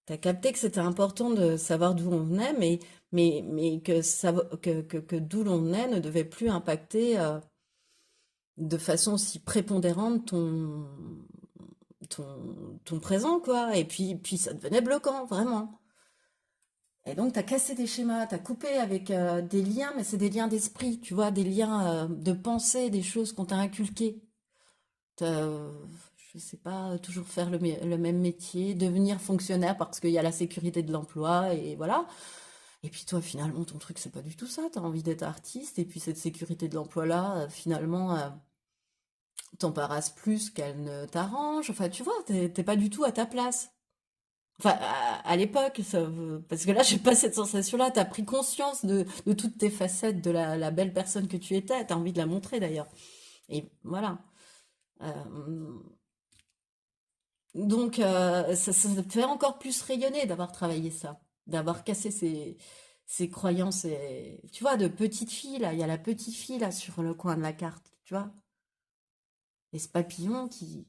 Speaker 1: t'as capté que c'était important de savoir d'où on venait, mais que d'où l'on venait ne devait plus impacter de façon aussi prépondérante ton présent, quoi. Et puis ça devenait bloquant, vraiment. Et donc, tu as cassé des schémas, tu as coupé avec des liens, mais c'est des liens d'esprit, tu vois, des liens de pensée, des choses qu'on t'a inculquées. Je sais pas, toujours faire le même métier, devenir fonctionnaire parce qu'il y a la sécurité de l'emploi, et voilà. Et puis toi, finalement, ton truc, c'est pas du tout ça. Tu as envie d'être artiste, et puis cette sécurité de l'emploi-là, finalement, t'embarrasse plus qu'elle ne t'arrange. Enfin, tu vois, t'es pas du tout à ta place. Enfin, à l'époque, parce que là, j'ai pas cette sensation-là. T'as pris conscience de toutes tes facettes, de la belle personne que tu étais. T'as envie de la montrer d'ailleurs. Et voilà. Euh, donc, ça te fait encore plus rayonner d'avoir travaillé ça, d'avoir cassé ces croyances. Et, tu vois, de petite fille, là, il y a la petite fille, là, sur le coin de la carte, tu vois. Et ce papillon qui...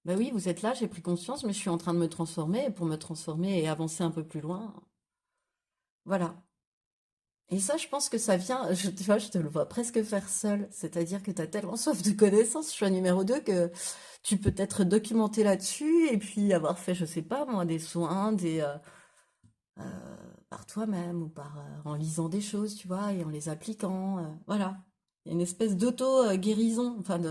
Speaker 1: Ben oui, vous êtes là, j'ai pris conscience, mais je suis en train de me transformer. Et pour me transformer et avancer un peu plus loin, voilà. Et ça, je pense que ça vient, tu vois, je te le vois presque faire seul. C'est-à-dire que tu as tellement soif de connaissances, choix numéro 2, que tu peux t'être documenté là-dessus et puis avoir fait, je sais pas moi, des soins, par toi-même ou en lisant des choses, tu vois, et en les appliquant. Voilà. Il y a une espèce d'auto-guérison, enfin,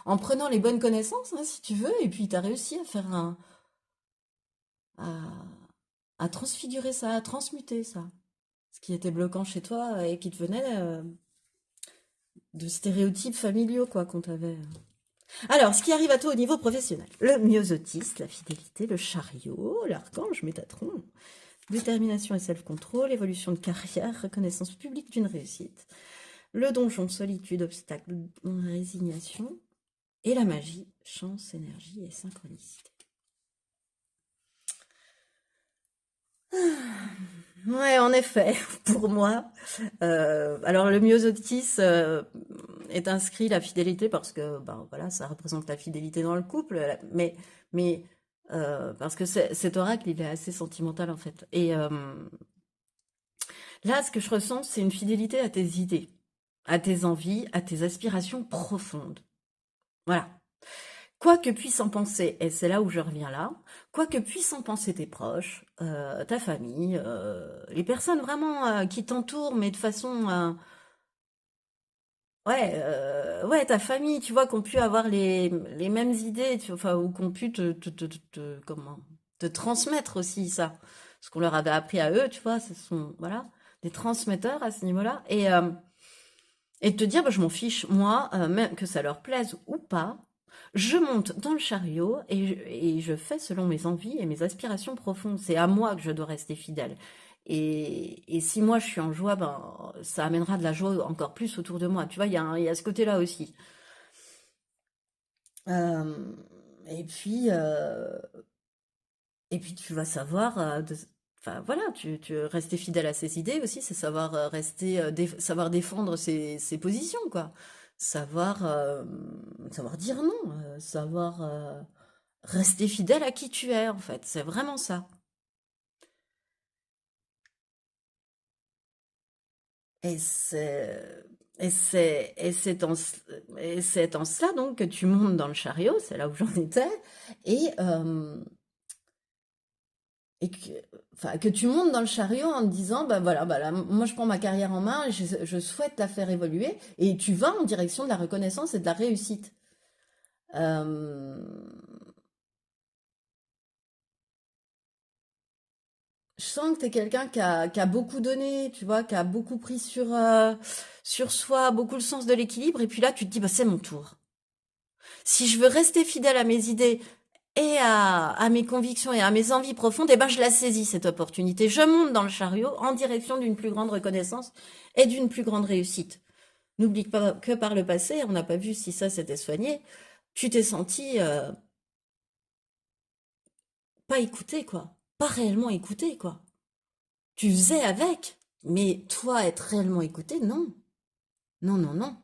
Speaker 1: en prenant les bonnes connaissances, hein, si tu veux, et puis tu as réussi à faire à, à transfigurer ça, à transmuter ça. Ce qui était bloquant chez toi et qui te venait de stéréotypes familiaux, quoi, qu'on t'avait. Alors, ce qui arrive à toi au niveau professionnel. Le myosotis, la fidélité, le chariot, l'archange Métatron, détermination et self-control, évolution de carrière, reconnaissance publique d'une réussite, le donjon, solitude, obstacle, résignation, et la magie, chance, énergie et synchronicité. Ouais, en effet, pour moi. Alors le myosotis est inscrit la fidélité parce que ben voilà, ça représente la fidélité dans le couple, mais parce que cet oracle il est assez sentimental en fait. Et là, ce que je ressens, c'est une fidélité à tes idées, à tes envies, à tes aspirations profondes. Voilà. Quoi que puissent en penser, et c'est là où je reviens là, quoi que puissent en penser tes proches, ta famille, les personnes vraiment qui t'entourent, mais de façon, ouais, ta famille, tu vois, qui ont pu avoir les mêmes idées, enfin, ou qui ont pu comment, te transmettre aussi ça, ce qu'on leur avait appris à eux, tu vois, ce sont, voilà, des transmetteurs à ce niveau-là, et de te dire, bah, je m'en fiche, moi, même que ça leur plaise ou pas, je monte dans le chariot et je fais selon mes envies et mes aspirations profondes. C'est à moi que je dois rester fidèle. Et si moi je suis en joie, ben, ça amènera de la joie encore plus autour de moi. Tu vois, il y a ce côté-là aussi. Euh, et puis, euh, et puis tu vas savoir, enfin voilà, rester fidèle à ses idées aussi, c'est savoir savoir défendre ses positions, quoi. Savoir dire non, savoir rester fidèle à qui tu es, en fait. C'est vraiment ça. Et c'est, et c'est en cela donc que tu montes dans le chariot, c'est là où j'en étais, et, euh, et que, enfin, que tu montes dans le chariot en te disant, bah voilà, bah là, moi je prends ma carrière en main, et je souhaite la faire évoluer, et tu vas en direction de la reconnaissance et de la réussite. Euh, je sens que tu es quelqu'un qui a beaucoup donné, tu vois, qui a beaucoup pris sur soi, beaucoup le sens de l'équilibre, et puis là tu te dis, bah c'est mon tour. Si je veux rester fidèle à mes idées et à mes convictions et à mes envies profondes, eh ben je la saisis cette opportunité. Je monte dans le chariot en direction d'une plus grande reconnaissance et d'une plus grande réussite. N'oublie pas que par le passé, on n'a pas vu si ça s'était soigné, tu t'es senti pas écouté, quoi. Pas réellement écouté, quoi. Tu faisais avec, mais toi, être réellement écouté, non. Non, non, non.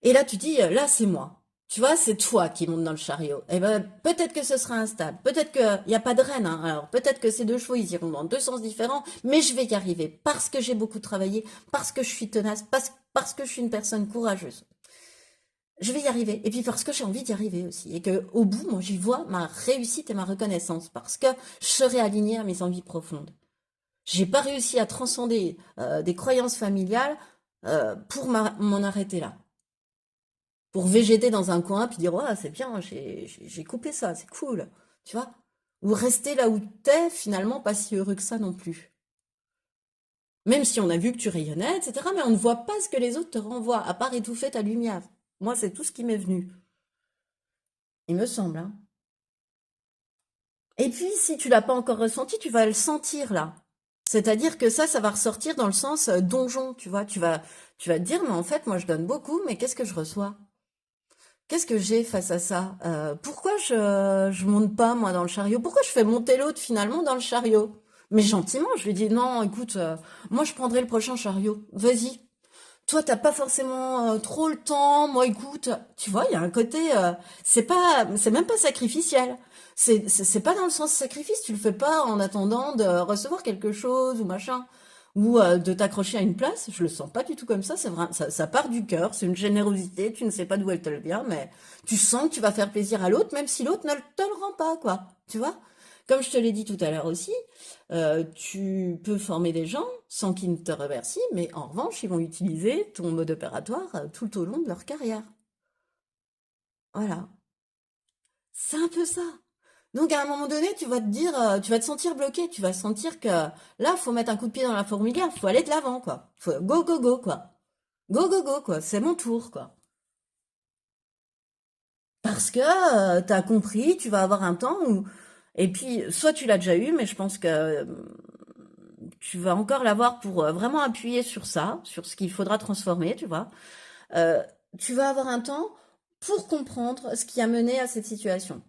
Speaker 1: Et là, tu dis, là, c'est moi. Tu vois, c'est toi qui montes dans le chariot. Eh ben, peut-être que ce sera instable. Peut-être qu'il n'y a pas de reine, hein. Alors, peut-être que ces deux chevaux, ils iront dans deux sens différents, mais je vais y arriver parce que j'ai beaucoup travaillé, parce que je suis tenace, parce que je suis une personne courageuse. Je vais y arriver. Et puis parce que j'ai envie d'y arriver aussi. Et que au bout, moi, j'y vois ma réussite et ma reconnaissance parce que je serai alignée à mes envies profondes. J'ai pas réussi à transcender des croyances familiales pour m'en arrêter là. Pour végéter dans un coin puis dire ouais, c'est bien, j'ai coupé ça, c'est cool. Tu vois? Ou rester là où t'es, finalement, pas si heureux que ça non plus. Même si on a vu que tu rayonnais, etc., mais on ne voit pas ce que les autres te renvoient, à part étouffer ta lumière. Moi, c'est tout ce qui m'est venu. Il me semble, hein. Et puis, si tu l'as pas encore ressenti, tu vas le sentir là. C'est-à-dire que ça va ressortir dans le sens donjon, tu vois. Tu vas te dire, mais en fait, moi, je donne beaucoup, mais qu'est-ce que je reçois? Qu'est-ce que j'ai face à ça? Pourquoi je monte pas, moi, dans le chariot? Pourquoi je fais monter l'autre, finalement, dans le chariot? Mais gentiment, je lui dis, non, écoute, moi, je prendrai le prochain chariot. Vas-y. Toi, t'as pas forcément trop le temps. Moi, écoute, tu vois, il y a un côté, c'est même pas sacrificiel. C'est pas dans le sens sacrifice. Tu le fais pas en attendant de recevoir quelque chose ou machin, ou de t'accrocher à une place. Je le sens pas du tout comme ça. C'est vrai, ça part du cœur. C'est une générosité. Tu ne sais pas d'où elle te le vient, mais tu sens que tu vas faire plaisir à l'autre, même si l'autre ne te le rend pas, quoi. Tu vois? Comme je te l'ai dit tout à l'heure aussi, tu peux former des gens sans qu'ils ne te remercient, mais en revanche, ils vont utiliser ton mode opératoire tout au long de leur carrière. Voilà. C'est un peu ça. Donc à un moment donné, tu vas te dire, tu vas te sentir bloqué, tu vas sentir que là, faut mettre un coup de pied dans la fourmilière, faut aller de l'avant, quoi. Faut go go go, quoi. Go go go, quoi. C'est mon tour, quoi. Parce que t'as compris, tu vas avoir un temps où, et puis soit tu l'as déjà eu, mais je pense que tu vas encore l'avoir pour vraiment appuyer sur ça, sur ce qu'il faudra transformer, tu vois. Euh, tu vas avoir un temps pour comprendre ce qui a mené à cette situation.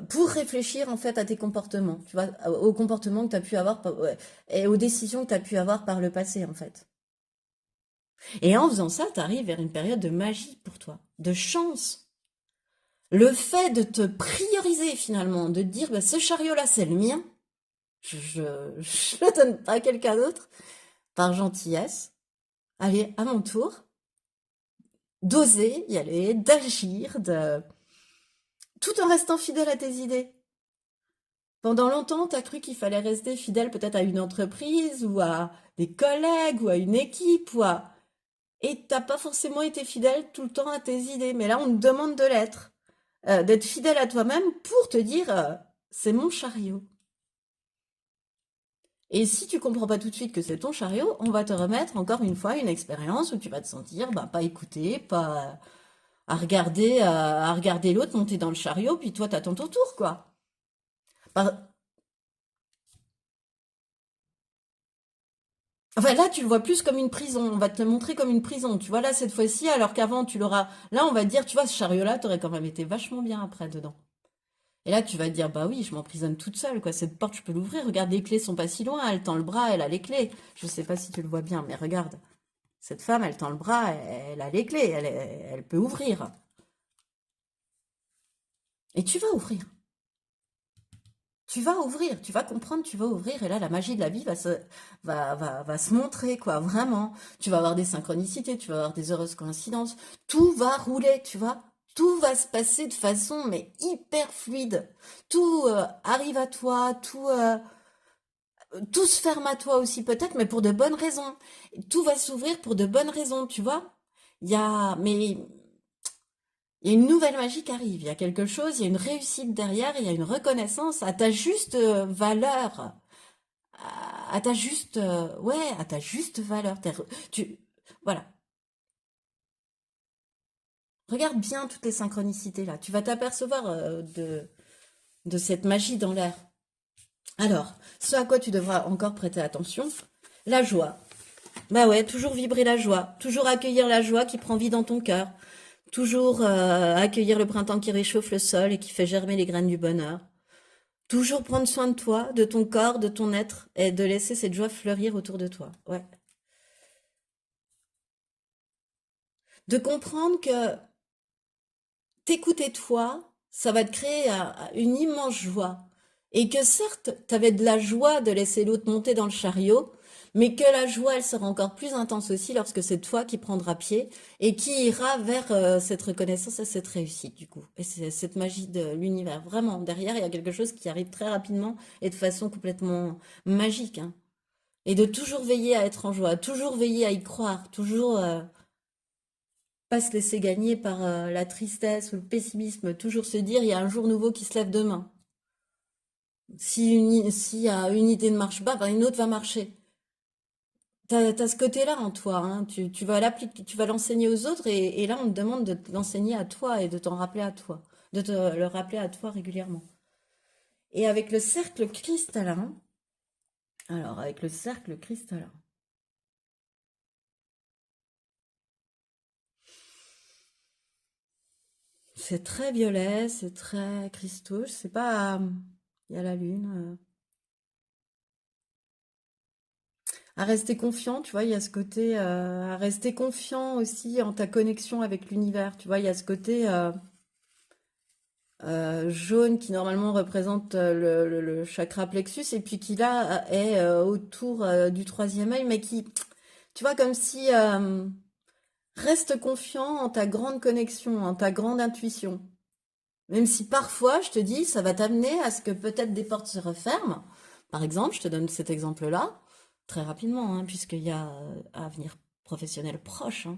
Speaker 1: Pour réfléchir en fait à tes comportements, tu vois, aux comportements que tu as pu avoir ouais, et aux décisions que tu as pu avoir par le passé en fait. Et en faisant ça, tu arrives vers une période de magie pour toi, de chance. Le fait de te prioriser finalement, de te dire bah, ce chariot-là c'est le mien, je le donne pas à quelqu'un d'autre, par gentillesse. Allez, à mon tour, d'oser y aller, d'agir, tout en restant fidèle à tes idées. Pendant longtemps, tu as cru qu'il fallait rester fidèle peut-être à une entreprise ou à des collègues ou à une équipe et t'as pas forcément été fidèle tout le temps à tes idées. Mais là, on te demande de l'être, d'être fidèle à toi-même pour te dire c'est mon chariot. Et si tu comprends pas tout de suite que c'est ton chariot, on va te remettre encore une fois une expérience où tu vas te sentir bah, pas écouté, pas à regarder l'autre monter dans le chariot, puis toi t'attends ton tour quoi. Par- Enfin là tu le vois plus comme une prison, on va te le montrer comme une prison, tu vois là cette fois-ci, alors qu'avant tu l'auras, là on va te dire tu vois ce chariot-là t'aurais quand même été vachement bien après dedans. Et là tu vas te dire bah oui je m'emprisonne toute seule quoi, cette porte je peux l'ouvrir, regarde les clés sont pas si loin, elle tend le bras, elle a les clés. Je sais pas si tu le vois bien mais regarde. Cette femme, elle tend le bras, elle a les clés, elle peut ouvrir. Et tu vas ouvrir. Tu vas ouvrir, tu vas comprendre, tu vas ouvrir. Et là, la magie de la vie va se montrer, quoi, vraiment. Tu vas avoir des synchronicités, tu vas avoir des heureuses coïncidences. Tout va rouler, tu vois. Tout va se passer de façon mais hyper fluide. Tout arrive à toi, tout se ferme à toi aussi peut-être, mais pour de bonnes raisons. Tout va s'ouvrir pour de bonnes raisons, tu vois. Mais il y a une nouvelle magie qui arrive. Il y a quelque chose, il y a une réussite derrière, il y a une reconnaissance à ta juste valeur, à ta juste, ouais, à ta juste valeur. Voilà. Regarde bien toutes les synchronicités là. Tu vas t'apercevoir de cette magie dans l'air. Alors, ce à quoi tu devras encore prêter attention, la joie. Bah ouais, toujours vibrer la joie, toujours accueillir la joie qui prend vie dans ton cœur, toujours accueillir le printemps qui réchauffe le sol et qui fait germer les graines du bonheur. Toujours prendre soin de toi, de ton corps, de ton être et de laisser cette joie fleurir autour de toi. Ouais. De comprendre que t'écouter toi, ça va te créer une immense joie. Et que certes, tu avais de la joie de laisser l'autre monter dans le chariot, mais que la joie, elle sera encore plus intense aussi lorsque c'est toi qui prendras pied et qui ira vers cette reconnaissance et cette réussite, du coup. Et c'est cette magie de l'univers. Vraiment, derrière, il y a quelque chose qui arrive très rapidement et de façon complètement magique, hein. Et de toujours veiller à être en joie, toujours veiller à y croire, toujours pas se laisser gagner par la tristesse ou le pessimisme, toujours se dire il y a un jour nouveau qui se lève demain. Si une idée ne marche pas, ben une autre va marcher. T'as ce côté-là en toi, hein. Tu vas l'appliquer, tu vas l'enseigner aux autres et là on te demande de l'enseigner à toi et de t'en rappeler à toi, de te le rappeler à toi régulièrement. Et avec le cercle cristallin, alors avec le cercle cristallin, c'est très violet, c'est très cristaux, je sais pas, il y a la lune. À rester confiant, tu vois, il y a ce côté, à rester confiant aussi en ta connexion avec l'univers, tu vois, il y a ce côté jaune qui normalement représente le chakra plexus et puis qui là est autour du troisième œil, mais qui, tu vois, comme si reste confiant en ta grande connexion, en ta grande intuition. Même si parfois, je te dis, ça va t'amener à ce que peut-être des portes se referment. Par exemple, je te donne cet exemple-là, très rapidement, hein, puisqu'il y a un avenir professionnel proche, hein.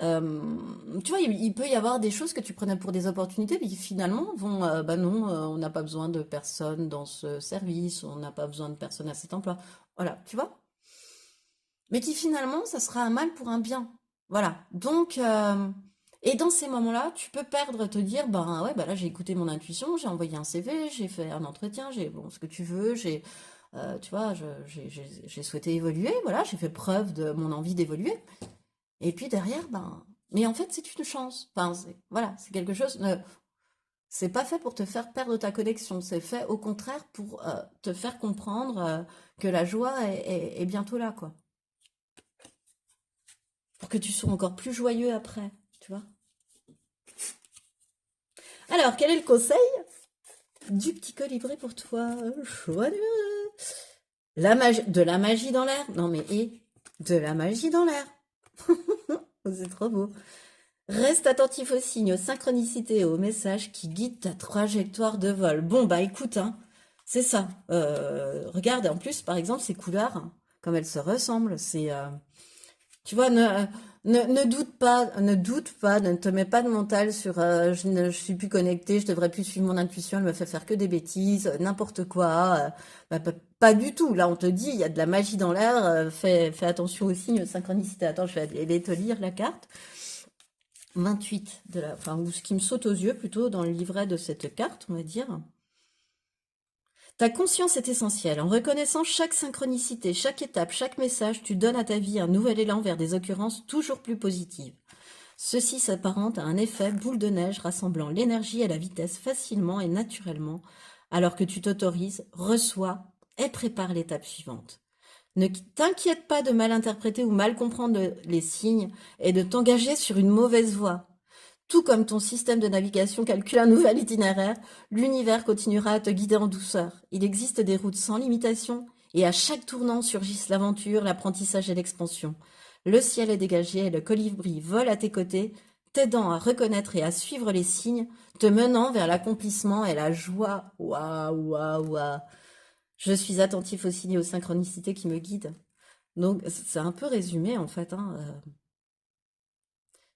Speaker 1: Tu vois, il peut y avoir des choses que tu prenais pour des opportunités, mais qui finalement vont, bah non, on n'a pas besoin de personne dans ce service, on n'a pas besoin de personne à cet emploi. Voilà, tu vois? Mais qui finalement, ça sera un mal pour un bien. Voilà. Donc, et dans ces moments-là, tu peux perdre, te dire, ben ouais, bah là j'ai écouté mon intuition, j'ai envoyé un CV, j'ai fait un entretien, j'ai bon ce que tu veux, tu vois, j'ai souhaité évoluer, voilà, j'ai fait preuve de mon envie d'évoluer. Et puis derrière, ben, mais en fait c'est une chance. Enfin, voilà, c'est quelque chose. C'est pas fait pour te faire perdre ta connexion, c'est fait au contraire pour te faire comprendre que la joie est bientôt là, quoi. Pour que tu sois encore plus joyeux après, tu vois. Alors, quel est le conseil du petit colibri pour toi? Choix numéro de la magie dans l'air. Non mais, et de la magie dans l'air. C'est trop beau. Reste attentif aux signes, aux synchronicités et aux messages qui guident ta trajectoire de vol. Bon, bah écoute, hein, c'est ça. Regarde, en plus, par exemple, ces couleurs, hein, comme elles se ressemblent, tu vois, ne doute pas, ne te mets pas de mental sur je suis plus connectée, je devrais plus suivre mon intuition, elle me fait faire que des bêtises, n'importe quoi. Bah, pas du tout. Là, on te dit, il y a de la magie dans l'air, fais attention aux signes, aux synchronicités. Attends, je vais aller te lire la carte. 28 enfin, ou ce qui me saute aux yeux plutôt dans le livret de cette carte, on va dire. Ta conscience est essentielle. En reconnaissant chaque synchronicité, chaque étape, chaque message, tu donnes à ta vie un nouvel élan vers des occurrences toujours plus positives. Ceci s'apparente à un effet boule de neige rassemblant l'énergie et la vitesse facilement et naturellement, alors que tu t'autorises, reçois et prépares l'étape suivante. Ne t'inquiète pas de mal interpréter ou mal comprendre les signes et de t'engager sur une mauvaise voie. Tout comme ton système de navigation calcule un nouvel itinéraire, l'univers continuera à te guider en douceur. Il existe des routes sans limitation et à chaque tournant surgissent l'aventure, l'apprentissage et l'expansion. Le ciel est dégagé et le colibri vole à tes côtés, t'aidant à reconnaître et à suivre les signes, te menant vers l'accomplissement et la joie. Waouh, waouh, waouh. Je suis attentif aux signes et aux synchronicités qui me guident. Donc, c'est un peu résumé, en fait, hein.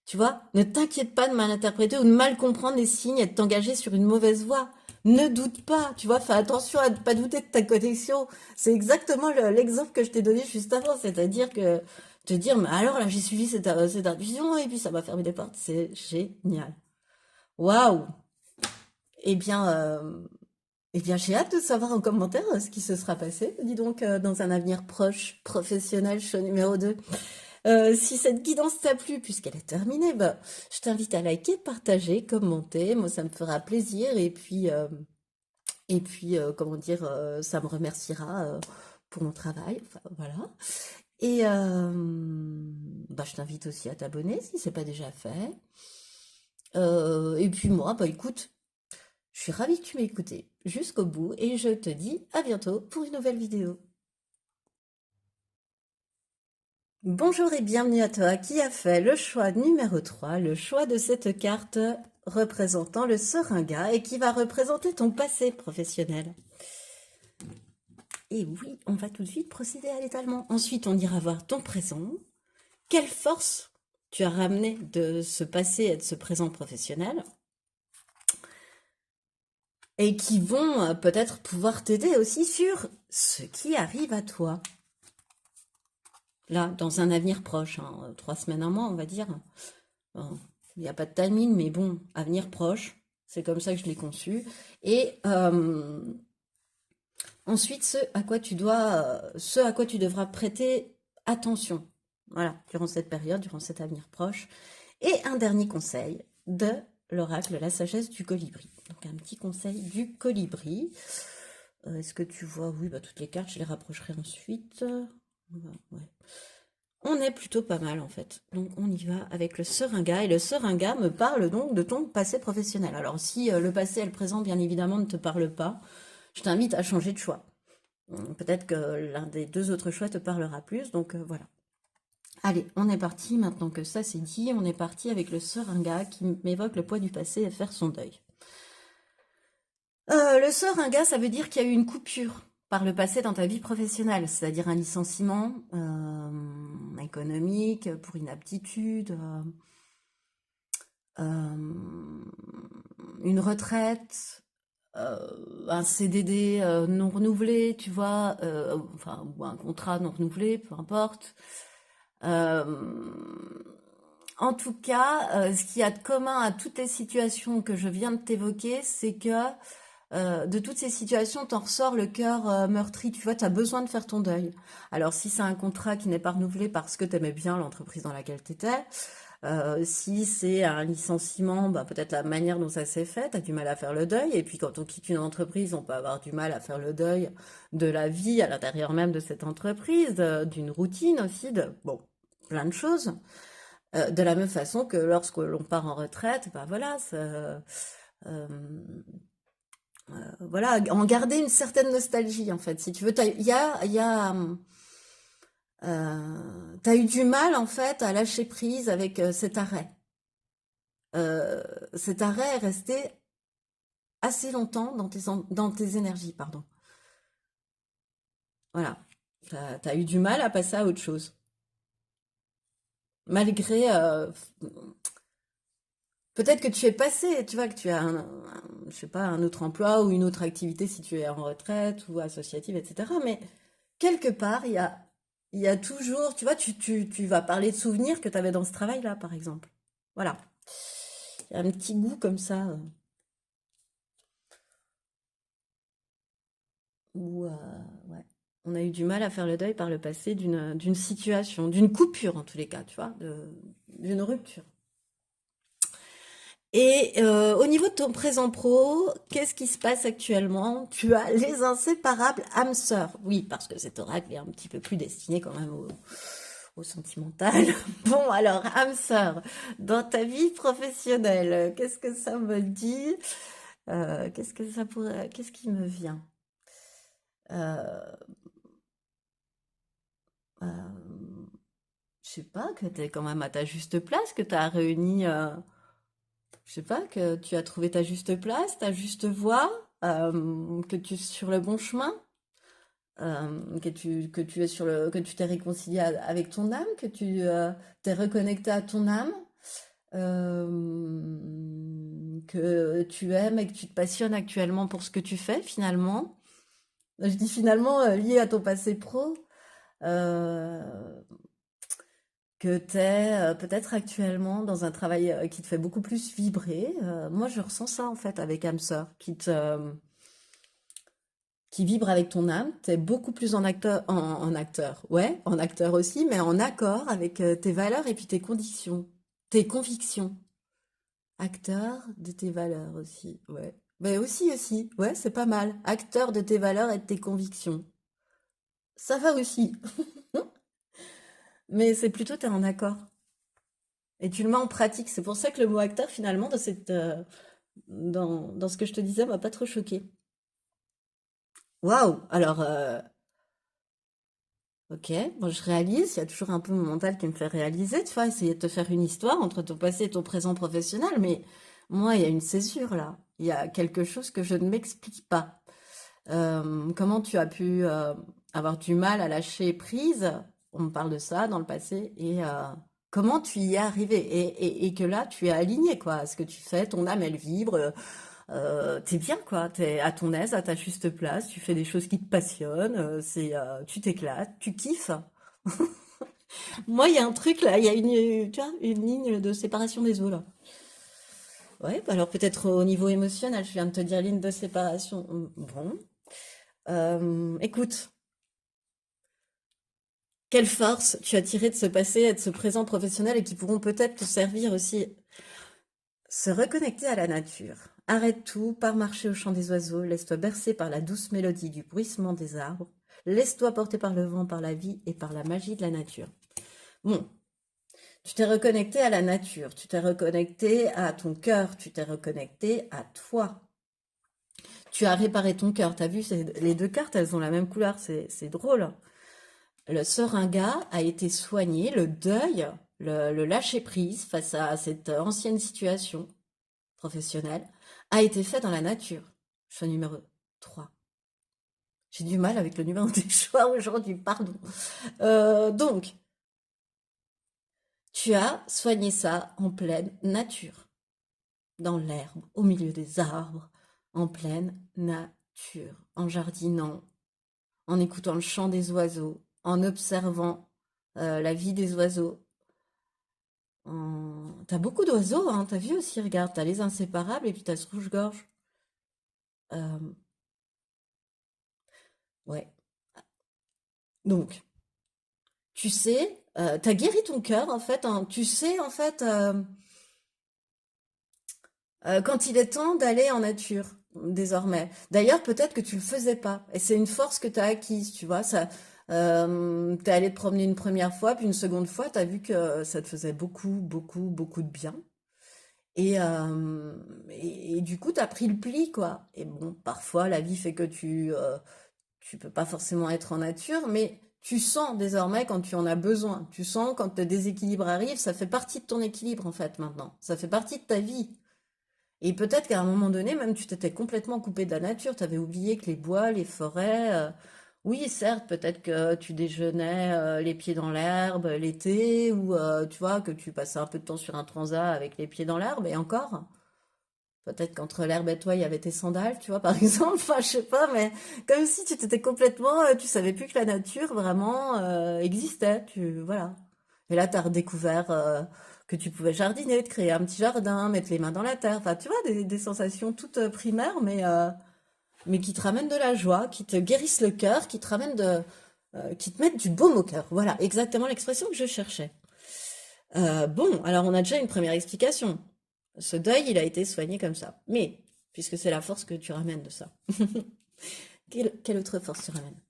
Speaker 1: Tu vois, ne t'inquiète pas de mal interpréter ou de mal comprendre les signes et de t'engager sur une mauvaise voie. Ne doute pas, tu vois, fais attention à ne pas douter de ta connexion. C'est exactement l'exemple que je t'ai donné juste avant, c'est-à-dire que te dire, mais alors là, j'ai suivi cette intuition et puis ça m'a fermé des portes. C'est génial. Waouh! Eh bien, euh, eh bien, j'ai hâte de savoir en commentaire ce qui se sera passé, dis donc, dans un avenir proche, professionnel, choix numéro 2. Si cette guidance t'a plu, puisqu'elle est terminée, bah, je t'invite à liker, partager, commenter. Moi, ça me fera plaisir. Et puis, comment dire, ça me remerciera pour mon travail. Enfin, voilà. Et bah, je t'invite aussi à t'abonner si c'est pas déjà fait. Et puis moi, bah écoute, je suis ravie que tu m'aies écouté jusqu'au bout et je te dis à bientôt pour une nouvelle vidéo. Bonjour et bienvenue à toi qui a fait le choix numéro 3, le choix de cette carte représentant le seringa et qui va représenter ton passé professionnel. Et oui, on va tout de suite procéder à l'étalement. Ensuite, on ira voir ton présent. Quelle force tu as ramené de ce passé et de ce présent professionnel et qui vont peut-être pouvoir t'aider aussi sur ce qui arrive à toi. Là, dans un avenir proche, hein, 3 semaines, un mois, on va dire. Bon, il n'y a pas de timing, mais bon, avenir proche, c'est comme ça que je l'ai conçu. Et ensuite, ce à quoi tu devras prêter attention. Voilà, durant cette période, durant cet avenir proche. Et un dernier conseil de l'oracle, la sagesse du colibri. Donc un petit conseil du colibri. Est-ce que tu vois? Oui, bah, toutes les cartes, je les rapprocherai ensuite. Ouais. On est plutôt pas mal en fait. Donc on y va avec le seringa. Et le seringa me parle donc de ton passé professionnel. Alors si le passé et le présent, bien évidemment, ne te parlent pas, je t'invite à changer de choix. Peut-être que l'un des deux autres choix te parlera plus. Donc voilà. Allez, on est parti. Maintenant que ça c'est dit, on est parti avec le seringa qui m'évoque le poids du passé et faire son deuil. Le seringa, ça veut dire qu'il y a eu une coupure par le passé dans ta vie professionnelle, c'est-à-dire un licenciement économique pour inaptitude, euh, une retraite, un CDD non renouvelé, tu vois, enfin, ou un contrat non renouvelé, peu importe. Euh, En tout cas, ce qu'il y a de commun à toutes les situations que je viens de t'évoquer, c'est que de toutes ces situations, t'en ressors le cœur meurtri. Tu vois, tu as besoin de faire ton deuil. Alors, si c'est un contrat qui n'est pas renouvelé parce que tu aimais bien l'entreprise dans laquelle tu étais, si c'est un licenciement, bah, peut-être la manière dont ça s'est fait, tu as du mal à faire le deuil. Et puis, quand on quitte une entreprise, on peut avoir du mal à faire le deuil de la vie à l'intérieur même de cette entreprise, d'une routine aussi, de bon, plein de choses. De la même façon que lorsque l'on part en retraite, bah voilà, euh, voilà, en garder une certaine nostalgie en fait. Si tu veux, t'as eu du mal en fait à lâcher prise avec cet arrêt. Euh, Cet arrêt est resté assez longtemps dans tes énergies, pardon. Voilà, t'as eu du mal à passer à autre chose, malgré peut-être que tu es passé, tu vois, que tu as je sais pas, un autre emploi ou une autre activité si tu es en retraite ou associative, etc. Mais quelque part, il y a toujours, tu vois, tu vas parler de souvenirs que tu avais dans ce travail-là, par exemple. Voilà. Il y a un petit goût comme ça, où ouais, on a eu du mal à faire le deuil par le passé d'une situation, d'une coupure en tous les cas, tu vois, d'une rupture. Et au niveau de ton présent pro, qu'est-ce qui se passe actuellement? Tu as les inséparables âmes sœurs. Oui, parce que cet oracle est un petit peu plus destiné quand même au sentimental. Bon, alors, âme sœur, dans ta vie professionnelle, qu'est-ce que ça me dit? Qu'est-ce qui me vient? Euh, euh, je sais pas, que t'es quand même à ta juste place, que t'as réuni, je sais pas, que tu as trouvé ta juste place, ta juste voie, que tu es sur le bon chemin, que tu es sur que tu t'es réconcilié avec ton âme, que tu t'es reconnecté à ton âme, que tu aimes et que tu te passionnes actuellement pour ce que tu fais finalement. Je dis finalement lié à ton passé pro, euh, que tu es peut-être actuellement dans un travail qui te fait beaucoup plus vibrer. Moi, je ressens ça en fait avec Hamster, qui vibre avec ton âme. Tu es beaucoup plus en acteur, ouais, en acteur aussi, mais en accord avec tes valeurs et puis tes convictions. Tes convictions. Acteur de tes valeurs aussi, ouais. Mais aussi, ouais, c'est pas mal. Acteur de tes valeurs et de tes convictions. Ça va aussi. Mais c'est plutôt t'es en accord. Et tu le mets en pratique. C'est pour ça que le mot acteur, finalement, dans ce que je te disais, m'a pas trop choqué. Waouh! Alors, ok, bon, je réalise, il y a toujours un peu mon mental qui me fait réaliser, tu vois, essayer de te faire une histoire entre ton passé et ton présent professionnel, mais moi, il y a une césure là. Il y a quelque chose que je ne m'explique pas. Comment tu as pu avoir du mal à lâcher prise? On me parle de ça dans le passé, et comment tu y es arrivé? Et que là, tu es aligné, quoi. Ce que tu fais, ton âme, elle vibre. T'es bien quoi, t'es à ton aise, à ta juste place, tu fais des choses qui te passionnent, tu t'éclates, tu kiffes. Moi, il y a un truc là, il y a tu vois, une ligne de séparation des eaux là. Ouais, bah alors peut-être au niveau émotionnel, je viens de te dire ligne de séparation. Bon, écoute, quelle force tu as tiré de ce passé et de ce présent professionnel et qui pourront peut-être te servir aussi. Se reconnecter à la nature. Arrête tout, pars marcher au chant des oiseaux, laisse-toi bercer par la douce mélodie du bruissement des arbres, laisse-toi porter par le vent, par la vie et par la magie de la nature. Bon, tu t'es reconnecté à la nature, tu t'es reconnecté à ton cœur, tu t'es reconnecté à toi. Tu as réparé ton cœur, t'as vu, les deux cartes, elles ont la même couleur, c'est drôle. Le seringa a été soigné, le deuil, le lâcher-prise face à cette ancienne situation professionnelle a été fait dans la nature. Choix numéro 3. J'ai du mal avec le numéro des choix aujourd'hui, pardon. Donc, tu as soigné ça en pleine nature, dans l'herbe, au milieu des arbres, en pleine nature, en jardinant, en écoutant le chant des oiseaux, en observant la vie des oiseaux. T'as beaucoup d'oiseaux, hein, t'as vu aussi, regarde, t'as les inséparables et puis t'as ce rouge-gorge. Euh, ouais. Donc, tu sais, t'as guéri ton cœur en fait, hein. Tu sais en fait quand il est temps d'aller en nature désormais. D'ailleurs, peut-être que tu le faisais pas, et c'est une force que t'as acquise, tu vois. Ça, t'es allé te promener une première fois, puis une seconde fois, t'as vu que ça te faisait beaucoup de bien. Et du coup, t'as pris le pli, quoi. Et bon, parfois, la vie fait que tu peux pas forcément être en nature, mais tu sens désormais quand tu en as besoin. Tu sens quand le déséquilibre arrive, ça fait partie de ton équilibre en fait maintenant. Ça fait partie de ta vie. Et peut-être qu'à un moment donné, même tu t'étais complètement coupé de la nature. Tu avais oublié que les bois, les forêts, oui, certes, peut-être que tu déjeunais les pieds dans l'herbe l'été, ou tu vois, que tu passais un peu de temps sur un transat avec les pieds dans l'herbe, et encore. Peut-être qu'entre l'herbe et toi, il y avait tes sandales, tu vois, par exemple. Enfin, je sais pas, mais comme si tu t'étais complètement, tu savais plus que la nature vraiment existait. Voilà. Et là, tu as redécouvert que tu pouvais jardiner, te créer un petit jardin, mettre les mains dans la terre. Enfin, tu vois, des sensations toutes primaires, mais qui te ramènent de la joie, qui te guérissent le cœur, qui te mettent du baume au cœur. Voilà, exactement l'expression que je cherchais. Bon, alors on a déjà une première explication. Ce deuil, il a été soigné comme ça. Mais, puisque c'est la force que tu ramènes de ça, quelle autre force tu ramènes?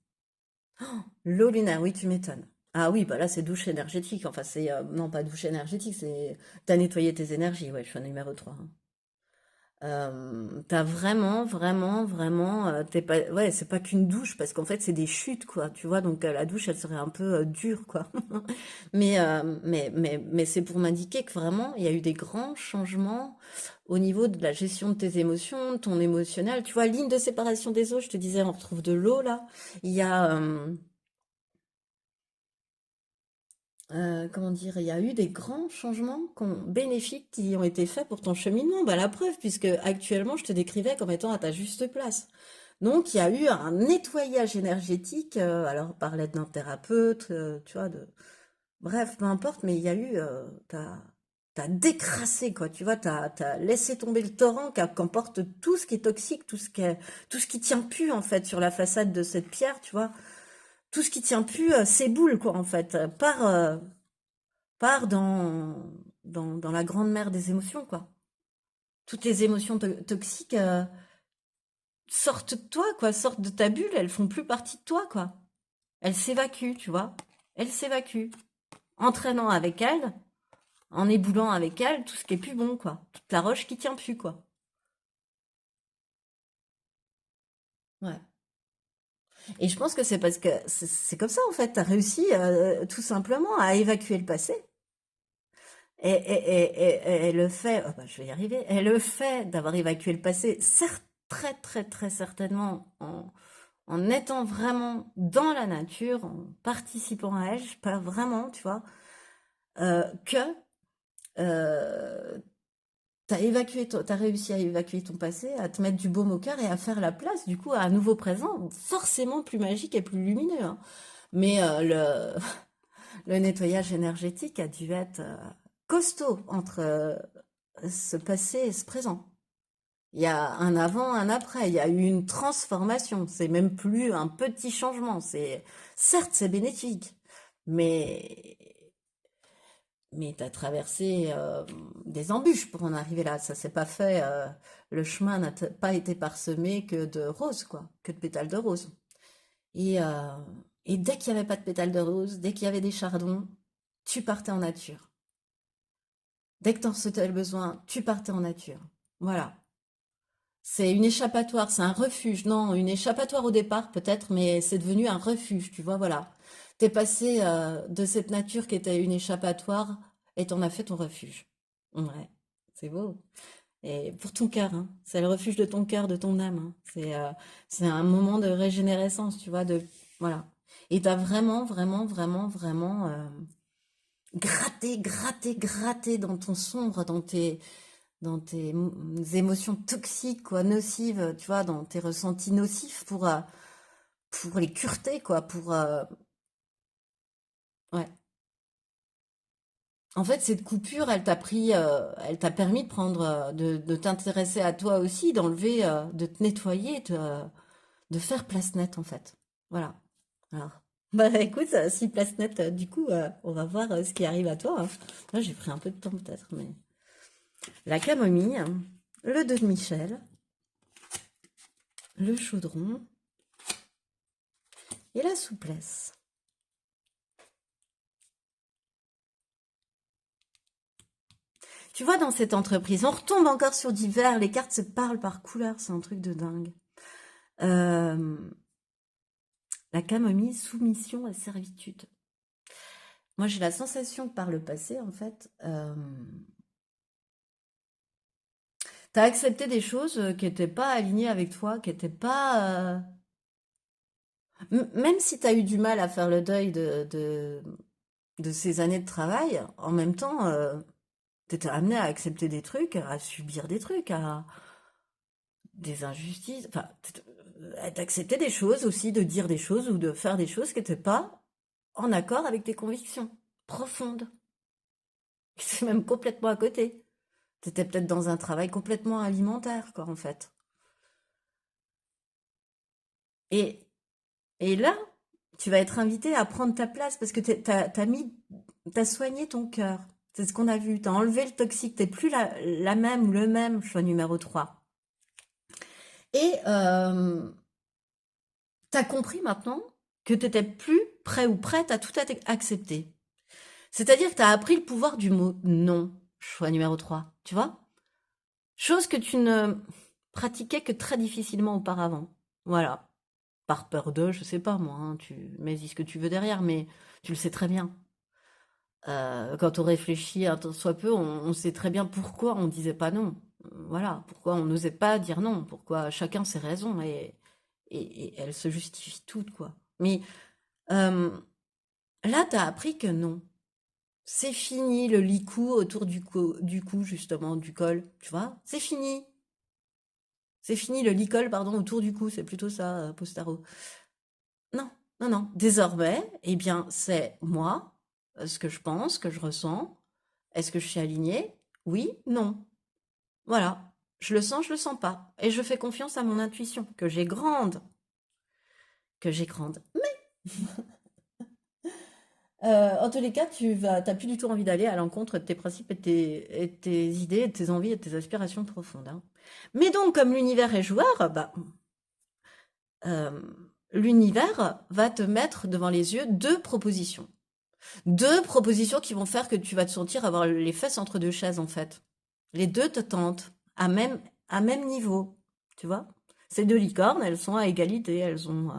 Speaker 1: L'eau lunaire, oui, tu m'étonnes. Ah oui, bah là, c'est douche énergétique. Enfin, non, pas douche énergétique, c'est t'as nettoyé tes énergies. Ouais, je suis un numéro 3. T'as vraiment, vraiment, vraiment, t'es pas, ouais, c'est pas qu'une douche parce qu'en fait c'est des chutes quoi, tu vois. Donc la douche elle serait un peu dure quoi. Mais c'est pour m'indiquer que vraiment il y a eu des grands changements au niveau de la gestion de tes émotions, de ton émotionnel. Tu vois, ligne de séparation des eaux, je te disais, on retrouve de l'eau là. Il y a comment dire, il y a eu des grands changements bénéfiques qui ont été faits pour ton cheminement. Bah, la preuve, puisque actuellement, je te décrivais comme étant à ta juste place. Donc, il y a eu un nettoyage énergétique, alors par l'aide d'un thérapeute, tu vois, bref, peu importe, mais il y a eu, t'as décrassé, quoi, tu vois, t'as laissé tomber le torrent qu'emporte tout ce qui est toxique, tout ce qui tient plus, en fait, sur la façade de cette pierre, tu vois. Tout ce qui tient plus, s'éboule, quoi, en fait, part dans la grande mer des émotions, quoi. Toutes les émotions toxiques sortent de toi, quoi, sortent de ta bulle, elles font plus partie de toi, quoi. Elles s'évacuent, tu vois. Elles s'évacuent. Entraînant avec elles, en éboulant avec elles, tout ce qui est plus bon, quoi. Toute la roche qui tient plus, quoi. Ouais. Et je pense que c'est parce que c'est comme ça, en fait. T'as réussi tout simplement à évacuer le passé. Et le fait, oh bah, je vais y arriver, et le fait d'avoir évacué le passé, certes, très, très, très certainement, en étant vraiment dans la nature, en participant à elle, pas vraiment, tu vois, que euh, t'as réussi à évacuer ton passé, à te mettre du baume au cœur et à faire la place, du coup, à un nouveau présent, forcément plus magique et plus lumineux, hein. Mais le nettoyage énergétique a dû être costaud entre ce passé et ce présent. Il y a un avant, un après. Il y a eu une transformation. C'est même plus un petit changement. Certes, c'est bénéfique, mais, mais t'as traversé des embûches pour en arriver là. Ça s'est pas fait. Le chemin n'a pas été parsemé que de roses, quoi, que de pétales de rose. Et, euh, et dès qu'il y avait pas de pétales de rose, dès qu'il y avait des chardons, tu partais en nature. Dès que t'en sentais le besoin, tu partais en nature. Voilà. C'est une échappatoire, c'est un refuge. Non, une échappatoire au départ peut-être, mais c'est devenu un refuge, tu vois, voilà. T'es passé de cette nature qui était une échappatoire et t'en as fait ton refuge. Ouais, c'est beau. Et pour ton cœur, hein. C'est le refuge de ton cœur, de ton âme, hein. C'est un moment de régénérescence, tu vois, voilà. Et t'as vraiment, vraiment, vraiment, vraiment gratté, gratté, gratté dans ton sombre, dans tes émotions toxiques, quoi, nocives, tu vois, dans tes ressentis nocifs pour les cureter, quoi, ouais. En fait, cette coupure, elle t'a permis de prendre, de t'intéresser à toi aussi, d'enlever, de te nettoyer, de faire place nette, en fait. Voilà. Alors, bah écoute, si place nette, du coup, on va voir ce qui arrive à toi, hein. Là, j'ai pris un peu de temps peut-être, mais la camomille, le dos de Michel, le chaudron et la souplesse. Tu vois, dans cette entreprise, on retombe encore sur divers, les cartes se parlent par couleur, c'est un truc de dingue. Euh, la camomille, soumission à servitude. Moi, j'ai la sensation que par le passé, en fait, t'as accepté des choses qui n'étaient pas alignées avec toi, qui n'étaient pas... même si t'as eu du mal à faire le deuil de ces années de travail, en même temps, t'étais amené à accepter des trucs, à subir des trucs, à des injustices, enfin, d'accepter des choses aussi, de dire des choses ou de faire des choses qui n'étaient pas en accord avec tes convictions profondes. C'est même complètement à côté. T'étais peut-être dans un travail complètement alimentaire, quoi, en fait. Et, et là, tu vas être invité à prendre ta place parce que t'as soigné ton cœur. C'est ce qu'on a vu. T'as enlevé le toxique. T'es plus la même ou le même, choix numéro 3. Et t'as compris maintenant que t'étais plus prêt ou prête à tout accepter. C'est-à-dire que t'as appris le pouvoir du mot non, choix numéro 3. Tu vois? Chose que tu ne pratiquais que très difficilement auparavant. Voilà. Par peur de, je sais pas moi, hein, tu mets ce que tu veux derrière, mais tu le sais très bien. Quand on réfléchit un tant soit peu, on sait très bien pourquoi on disait pas non. Voilà, pourquoi on n'osait pas dire non, pourquoi chacun ses raisons et elles se justifient toutes, quoi. Mais euh, là, t'as appris que non. C'est fini le licou autour du cou, justement, du col, tu vois? C'est fini. C'est fini le licol, pardon, autour du cou, c'est plutôt ça, Postaro. Non, non, non. Désormais, eh bien, c'est moi, ce que je pense, ce que je ressens. Est-ce que je suis alignée? Oui, non. Voilà. Je le sens pas. Et je fais confiance à mon intuition, que j'ai grande. Que j'ai grande. En tous les cas, t'as plus du tout envie d'aller à l'encontre de tes principes et de tes idées, de tes envies et de tes aspirations profondes, hein. Mais donc, comme l'univers est joueur, bah, euh, l'univers va te mettre devant les yeux deux propositions. Deux propositions qui vont faire que tu vas te sentir avoir les fesses entre deux chaises, en fait. Les deux te tentent, à même niveau, tu vois. Ces deux licornes, elles sont à égalité, elles ont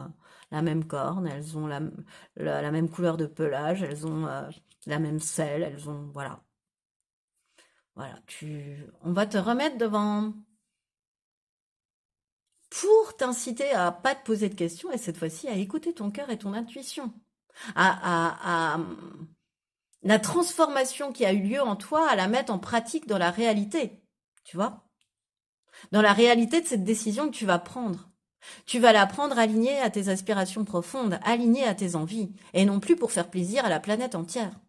Speaker 1: la même corne, elles ont la même couleur de pelage, elles ont la même selle, elles ont, voilà. Voilà, on va te remettre devant pour t'inciter à pas te poser de questions et cette fois-ci à écouter ton cœur et ton intuition. À la transformation qui a eu lieu en toi, à la mettre en pratique dans la réalité, tu vois, dans la réalité de cette décision que tu vas prendre. Tu vas la prendre alignée à tes aspirations profondes, alignée à tes envies, et non plus pour faire plaisir à la planète entière.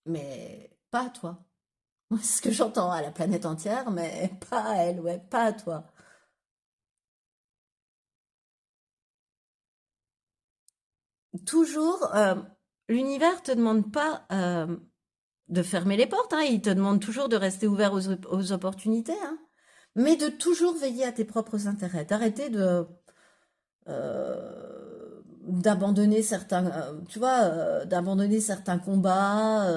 Speaker 1: Mais pas à toi. C'est ce que j'entends à la planète entière, mais pas à elle, ouais, pas à toi. Toujours, l'univers te demande pas de fermer les portes, hein, il te demande toujours de rester ouvert aux opportunités, hein, mais de toujours veiller à tes propres intérêts, d'arrêter d'abandonner certains, tu vois, d'abandonner certains combats,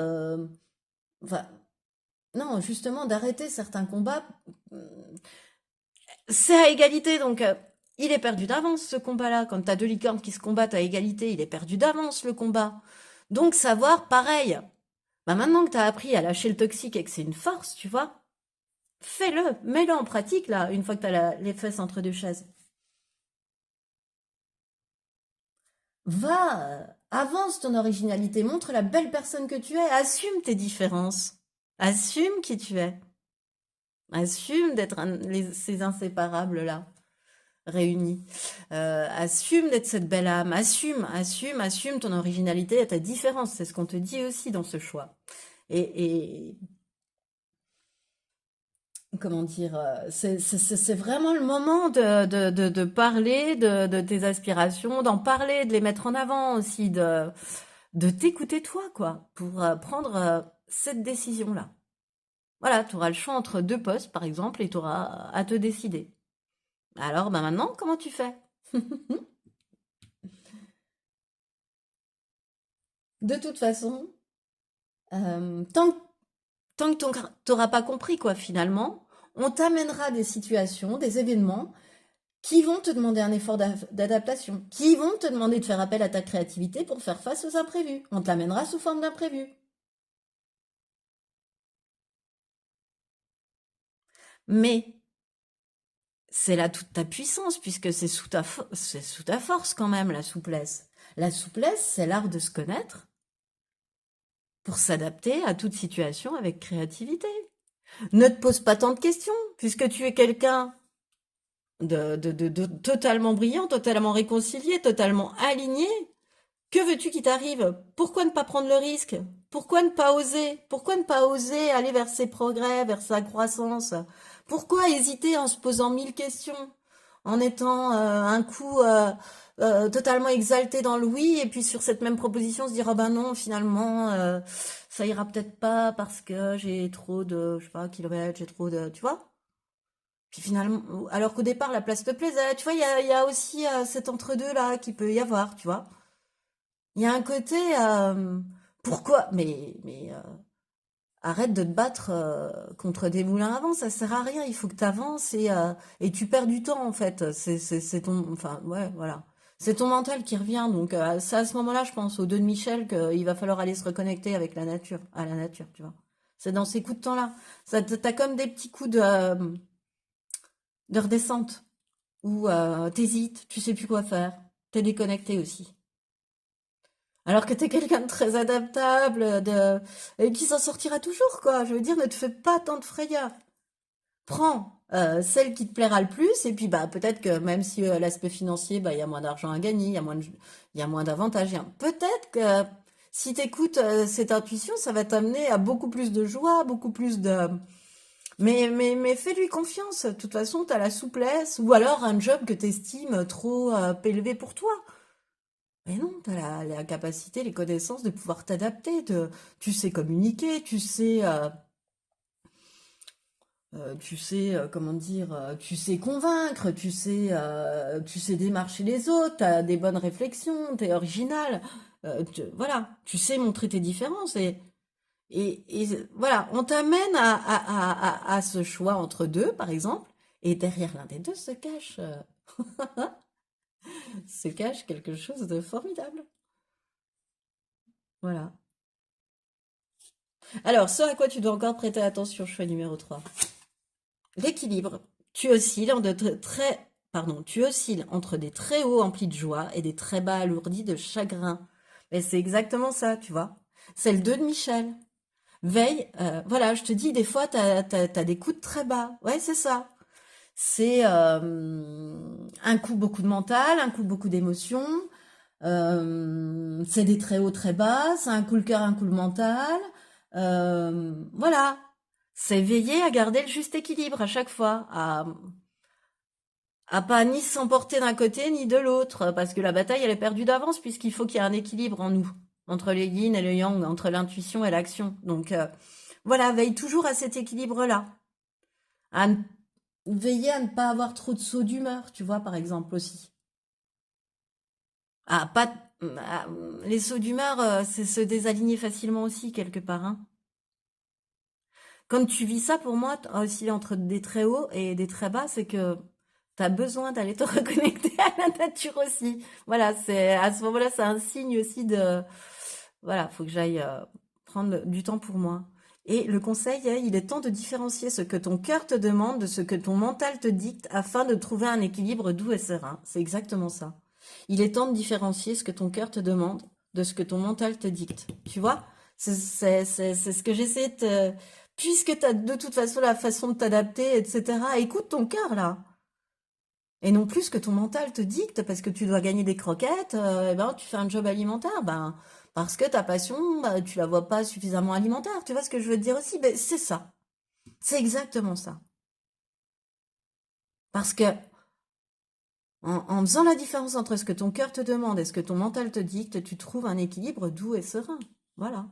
Speaker 1: enfin, non, justement, d'arrêter certains combats. C'est à égalité, donc il est perdu d'avance ce combat-là. Quand t'as deux licornes qui se combattent à égalité, il est perdu d'avance le combat. Donc savoir, pareil. Bah maintenant que t'as appris à lâcher le toxique et que c'est une force, tu vois, fais-le, mets-le en pratique là, une fois que t'as les fesses entre deux chaises. Va, avance ton originalité, montre la belle personne que tu es, assume tes différences, assume qui tu es, assume d'être ces inséparables-là, réunis, assume d'être cette belle âme, assume ton originalité et ta différence, c'est ce qu'on te dit aussi dans ce choix. Et comment dire, c'est vraiment le moment de parler de tes aspirations, d'en parler, de les mettre en avant aussi, de t'écouter toi, quoi, pour prendre cette décision-là. Voilà, tu auras le choix entre deux postes, par exemple, et tu auras à te décider. Alors, bah maintenant, comment tu fais? De toute façon, tant, tant que tu n'auras pas compris, quoi, finalement, on t'amènera des situations, des événements qui vont te demander un effort d'adaptation, qui vont te demander de faire appel à ta créativité pour faire face aux imprévus. On te l'amènera sous forme d'imprévus. Mais c'est là toute ta puissance, puisque c'est sous ta force quand même, la souplesse. La souplesse, c'est l'art de se connaître pour s'adapter à toute situation avec créativité. Ne te pose pas tant de questions, puisque tu es quelqu'un de totalement brillant, totalement réconcilié, totalement aligné. Que veux-tu qui t'arrive? Pourquoi ne pas prendre le risque? Pourquoi ne pas oser? Pourquoi ne pas oser aller vers ses progrès, vers sa croissance? Pourquoi hésiter en se posant mille questions? En étant un coup totalement exalté dans le oui, et puis sur cette même proposition se dire, oh ben non, finalement, ça ira peut-être pas parce que j'ai trop de, je sais pas, kilomètres, j'ai trop de, tu vois? Puis finalement, alors qu'au départ, la place te plaisait, tu vois, il y a aussi cet entre-deux là qui peut y avoir, tu vois? Il y a un côté Pourquoi? Arrête de te battre contre des moulins à vent, ça sert à rien. Il faut que tu avances et tu perds du temps en fait. C'est ton, enfin ouais, voilà. C'est ton mental qui revient. Donc c'est à ce moment-là, je pense, aux deux de Michel, qu'il va falloir aller se reconnecter avec la nature, à la nature, tu vois. C'est dans ces coups de temps-là. T'as comme des petits coups de redescente où t'hésites, tu sais plus quoi faire. T'es déconnecté aussi. Alors que t'es quelqu'un de très adaptable, et qui s'en sortira toujours, quoi. Je veux dire, ne te fais pas tant de frayeur. Prends celle qui te plaira le plus, et puis bah peut-être que même si l'aspect financier, bah il y a moins d'argent à gagner, il y a moins d'avantages. Peut-être que si t'écoutes cette intuition, ça va t'amener à beaucoup plus de joie, beaucoup plus de. Mais fais-lui confiance. De toute façon, t'as la souplesse, ou alors un job que t'estimes trop élevé pour toi. Mais non, tu as la capacité, les connaissances de pouvoir t'adapter, tu sais communiquer, comment dire, tu sais convaincre, tu sais démarcher les autres, tu as des bonnes réflexions, tu es original, voilà, tu sais montrer tes différences et voilà, on t'amène à ce choix entre deux, par exemple, et derrière l'un des deux se cache quelque chose de formidable. Voilà. Alors, ce à quoi tu dois encore prêter attention, choix numéro 3. L'équilibre. Tu oscilles entre des très hauts emplis de joie et des très bas alourdis de chagrin. Et c'est exactement ça, tu vois. C'est le 2 de Michel. Veille, voilà, je te dis, des fois, t'as des coups de très bas. Ouais, c'est ça. C'est un coup beaucoup de mental, un coup beaucoup d'émotion. C'est des très hauts, très bas. C'est un coup le cœur, un coup le mental. Voilà. C'est veiller à garder le juste équilibre à chaque fois, à pas ni s'emporter d'un côté ni de l'autre, parce que la bataille elle est perdue d'avance puisqu'il faut qu'il y ait un équilibre en nous, entre le yin et le yang, entre l'intuition et l'action. Donc voilà, veille toujours à cet équilibre-là, à ne- veiller à ne pas avoir trop de sauts d'humeur, tu vois, par exemple aussi. Ah, pas ah, les sauts d'humeur, c'est se désaligner facilement aussi quelque part, hein. Quand tu vis ça, pour moi, aussi entre des très hauts et des très bas, c'est que tu as besoin d'aller te reconnecter à la nature aussi. Voilà, c'est à ce moment-là, c'est un signe aussi de voilà, faut que j'aille prendre du temps pour moi. Et le conseil est, il est temps de différencier ce que ton cœur te demande de ce que ton mental te dicte afin de trouver un équilibre doux et serein. C'est exactement ça. Il est temps de différencier ce que ton cœur te demande de ce que ton mental te dicte. Tu vois? C'est ce que j'essaie de puisque tu as de toute façon la façon de t'adapter, etc. Écoute ton cœur là. Et non plus ce que ton mental te dicte parce que tu dois gagner des croquettes, eh ben, tu fais un job alimentaire. Ben, parce que ta passion, bah, tu la vois pas suffisamment alimentaire. Tu vois ce que je veux te dire aussi? Ben, c'est ça. C'est exactement ça. Parce que en faisant la différence entre ce que ton cœur te demande et ce que ton mental te dicte, tu trouves un équilibre doux et serein. Voilà.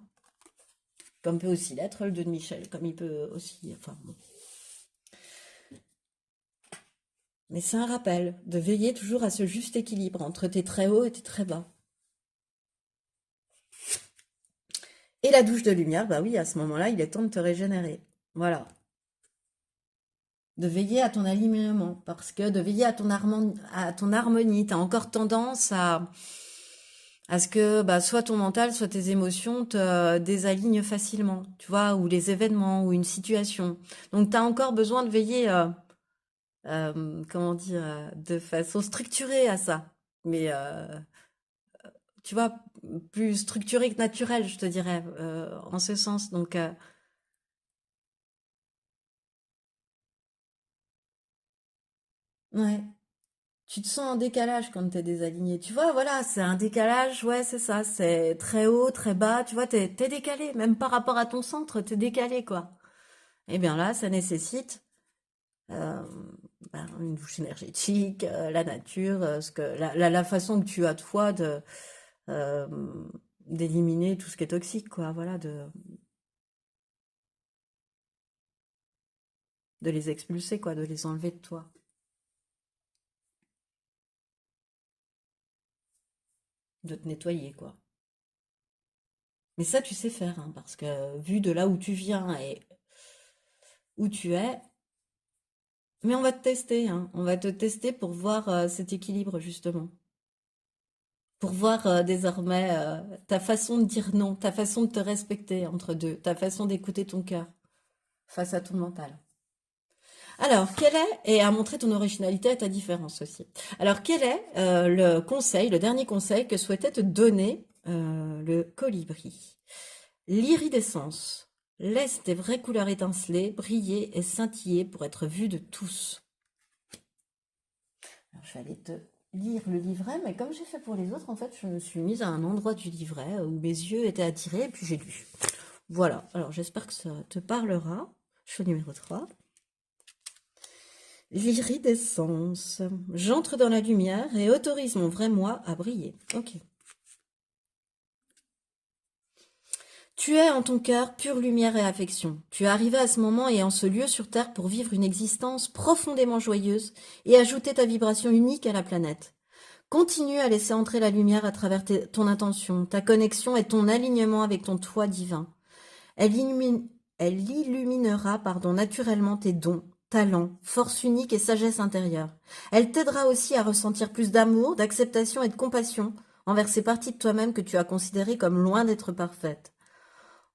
Speaker 1: Comme peut aussi l'être le 2 de Michel, comme il peut aussi. Enfin, bon. Mais c'est un rappel de veiller toujours à ce juste équilibre entre tes très hauts et tes très bas. Et la douche de lumière, bah oui, à ce moment-là, il est temps de te régénérer. Voilà. De veiller à ton alignement, parce que de veiller à ton harmonie, t'as encore tendance à ce que bah, soit ton mental, soit tes émotions te désalignent facilement, tu vois, ou les événements, ou une situation. Donc t'as encore besoin de veiller, comment dire, de façon structurée à ça. Mais tu vois, plus structurée que naturelle, je te dirais, en ce sens. Donc, ouais. Tu te sens en décalage quand t'es désaligné. Tu vois, voilà, c'est un décalage, ouais, c'est ça. C'est très haut, très bas. Tu vois, t'es décalé. Même par rapport à ton centre, t'es décalé, quoi. Eh bien là, ça nécessite euh, ben, une douche énergétique, la nature, la façon que tu as, toi, euh, d'éliminer tout ce qui est toxique, quoi. Voilà, de les expulser, quoi, de les enlever de toi. De te nettoyer, quoi. Mais ça, tu sais faire, hein, parce que vu de là où tu viens et où tu es, mais on va te tester, hein, on va te tester pour voir cet équilibre, justement. Pour voir désormais ta façon de dire non, ta façon de te respecter entre deux, ta façon d'écouter ton cœur face à ton mental. Alors, quel est, et à montrer ton originalité et ta différence aussi. Alors, quel est le conseil, le dernier conseil que souhaitait te donner le colibri? L'iridescence. Laisse tes vraies couleurs étinceler, briller et scintiller pour être vu de tous. Alors, je vais aller te lire le livret, mais comme j'ai fait pour les autres, en fait, je me suis mise à un endroit du livret où mes yeux étaient attirés et puis j'ai lu. Voilà, alors j'espère que ça te parlera. Choix numéro 3. L'iridescence. J'entre dans la lumière et autorise mon vrai moi à briller. Ok. Tu es en ton cœur pure lumière et affection. Tu es arrivé à ce moment et en ce lieu sur Terre pour vivre une existence profondément joyeuse et ajouter ta vibration unique à la planète. Continue à laisser entrer la lumière à travers ton intention, ta connexion et ton alignement avec ton toi divin. Elle, illumine- Elle illuminera naturellement tes dons, talents, force unique et sagesse intérieure. Elle t'aidera aussi à ressentir plus d'amour, d'acceptation et de compassion envers ces parties de toi-même que tu as considérées comme loin d'être parfaites.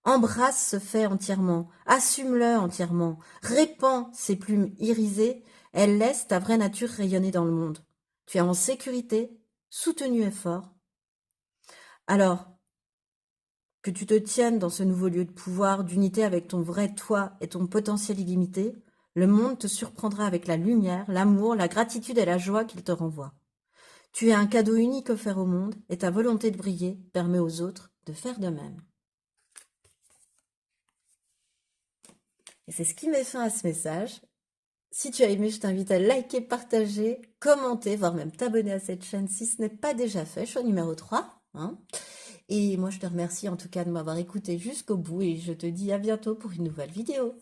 Speaker 1: Embrasse ce fait entièrement, assume-le entièrement, répands ces plumes irisées, elles laissent ta vraie nature rayonner dans le monde. Tu es en sécurité, soutenu et fort. Alors, que tu te tiennes dans ce nouveau lieu de pouvoir, d'unité avec ton vrai toi et ton potentiel illimité, le monde te surprendra avec la lumière, l'amour, la gratitude et la joie qu'il te renvoie. Tu es un cadeau unique offert au monde et ta volonté de briller permet aux autres de faire de même. Et c'est ce qui met fin à ce message. Si tu as aimé, je t'invite à liker, partager, commenter, voire même t'abonner à cette chaîne si ce n'est pas déjà fait. Choix numéro 3. Hein. Et moi, je te remercie en tout cas de m'avoir écouté jusqu'au bout et je te dis à bientôt pour une nouvelle vidéo.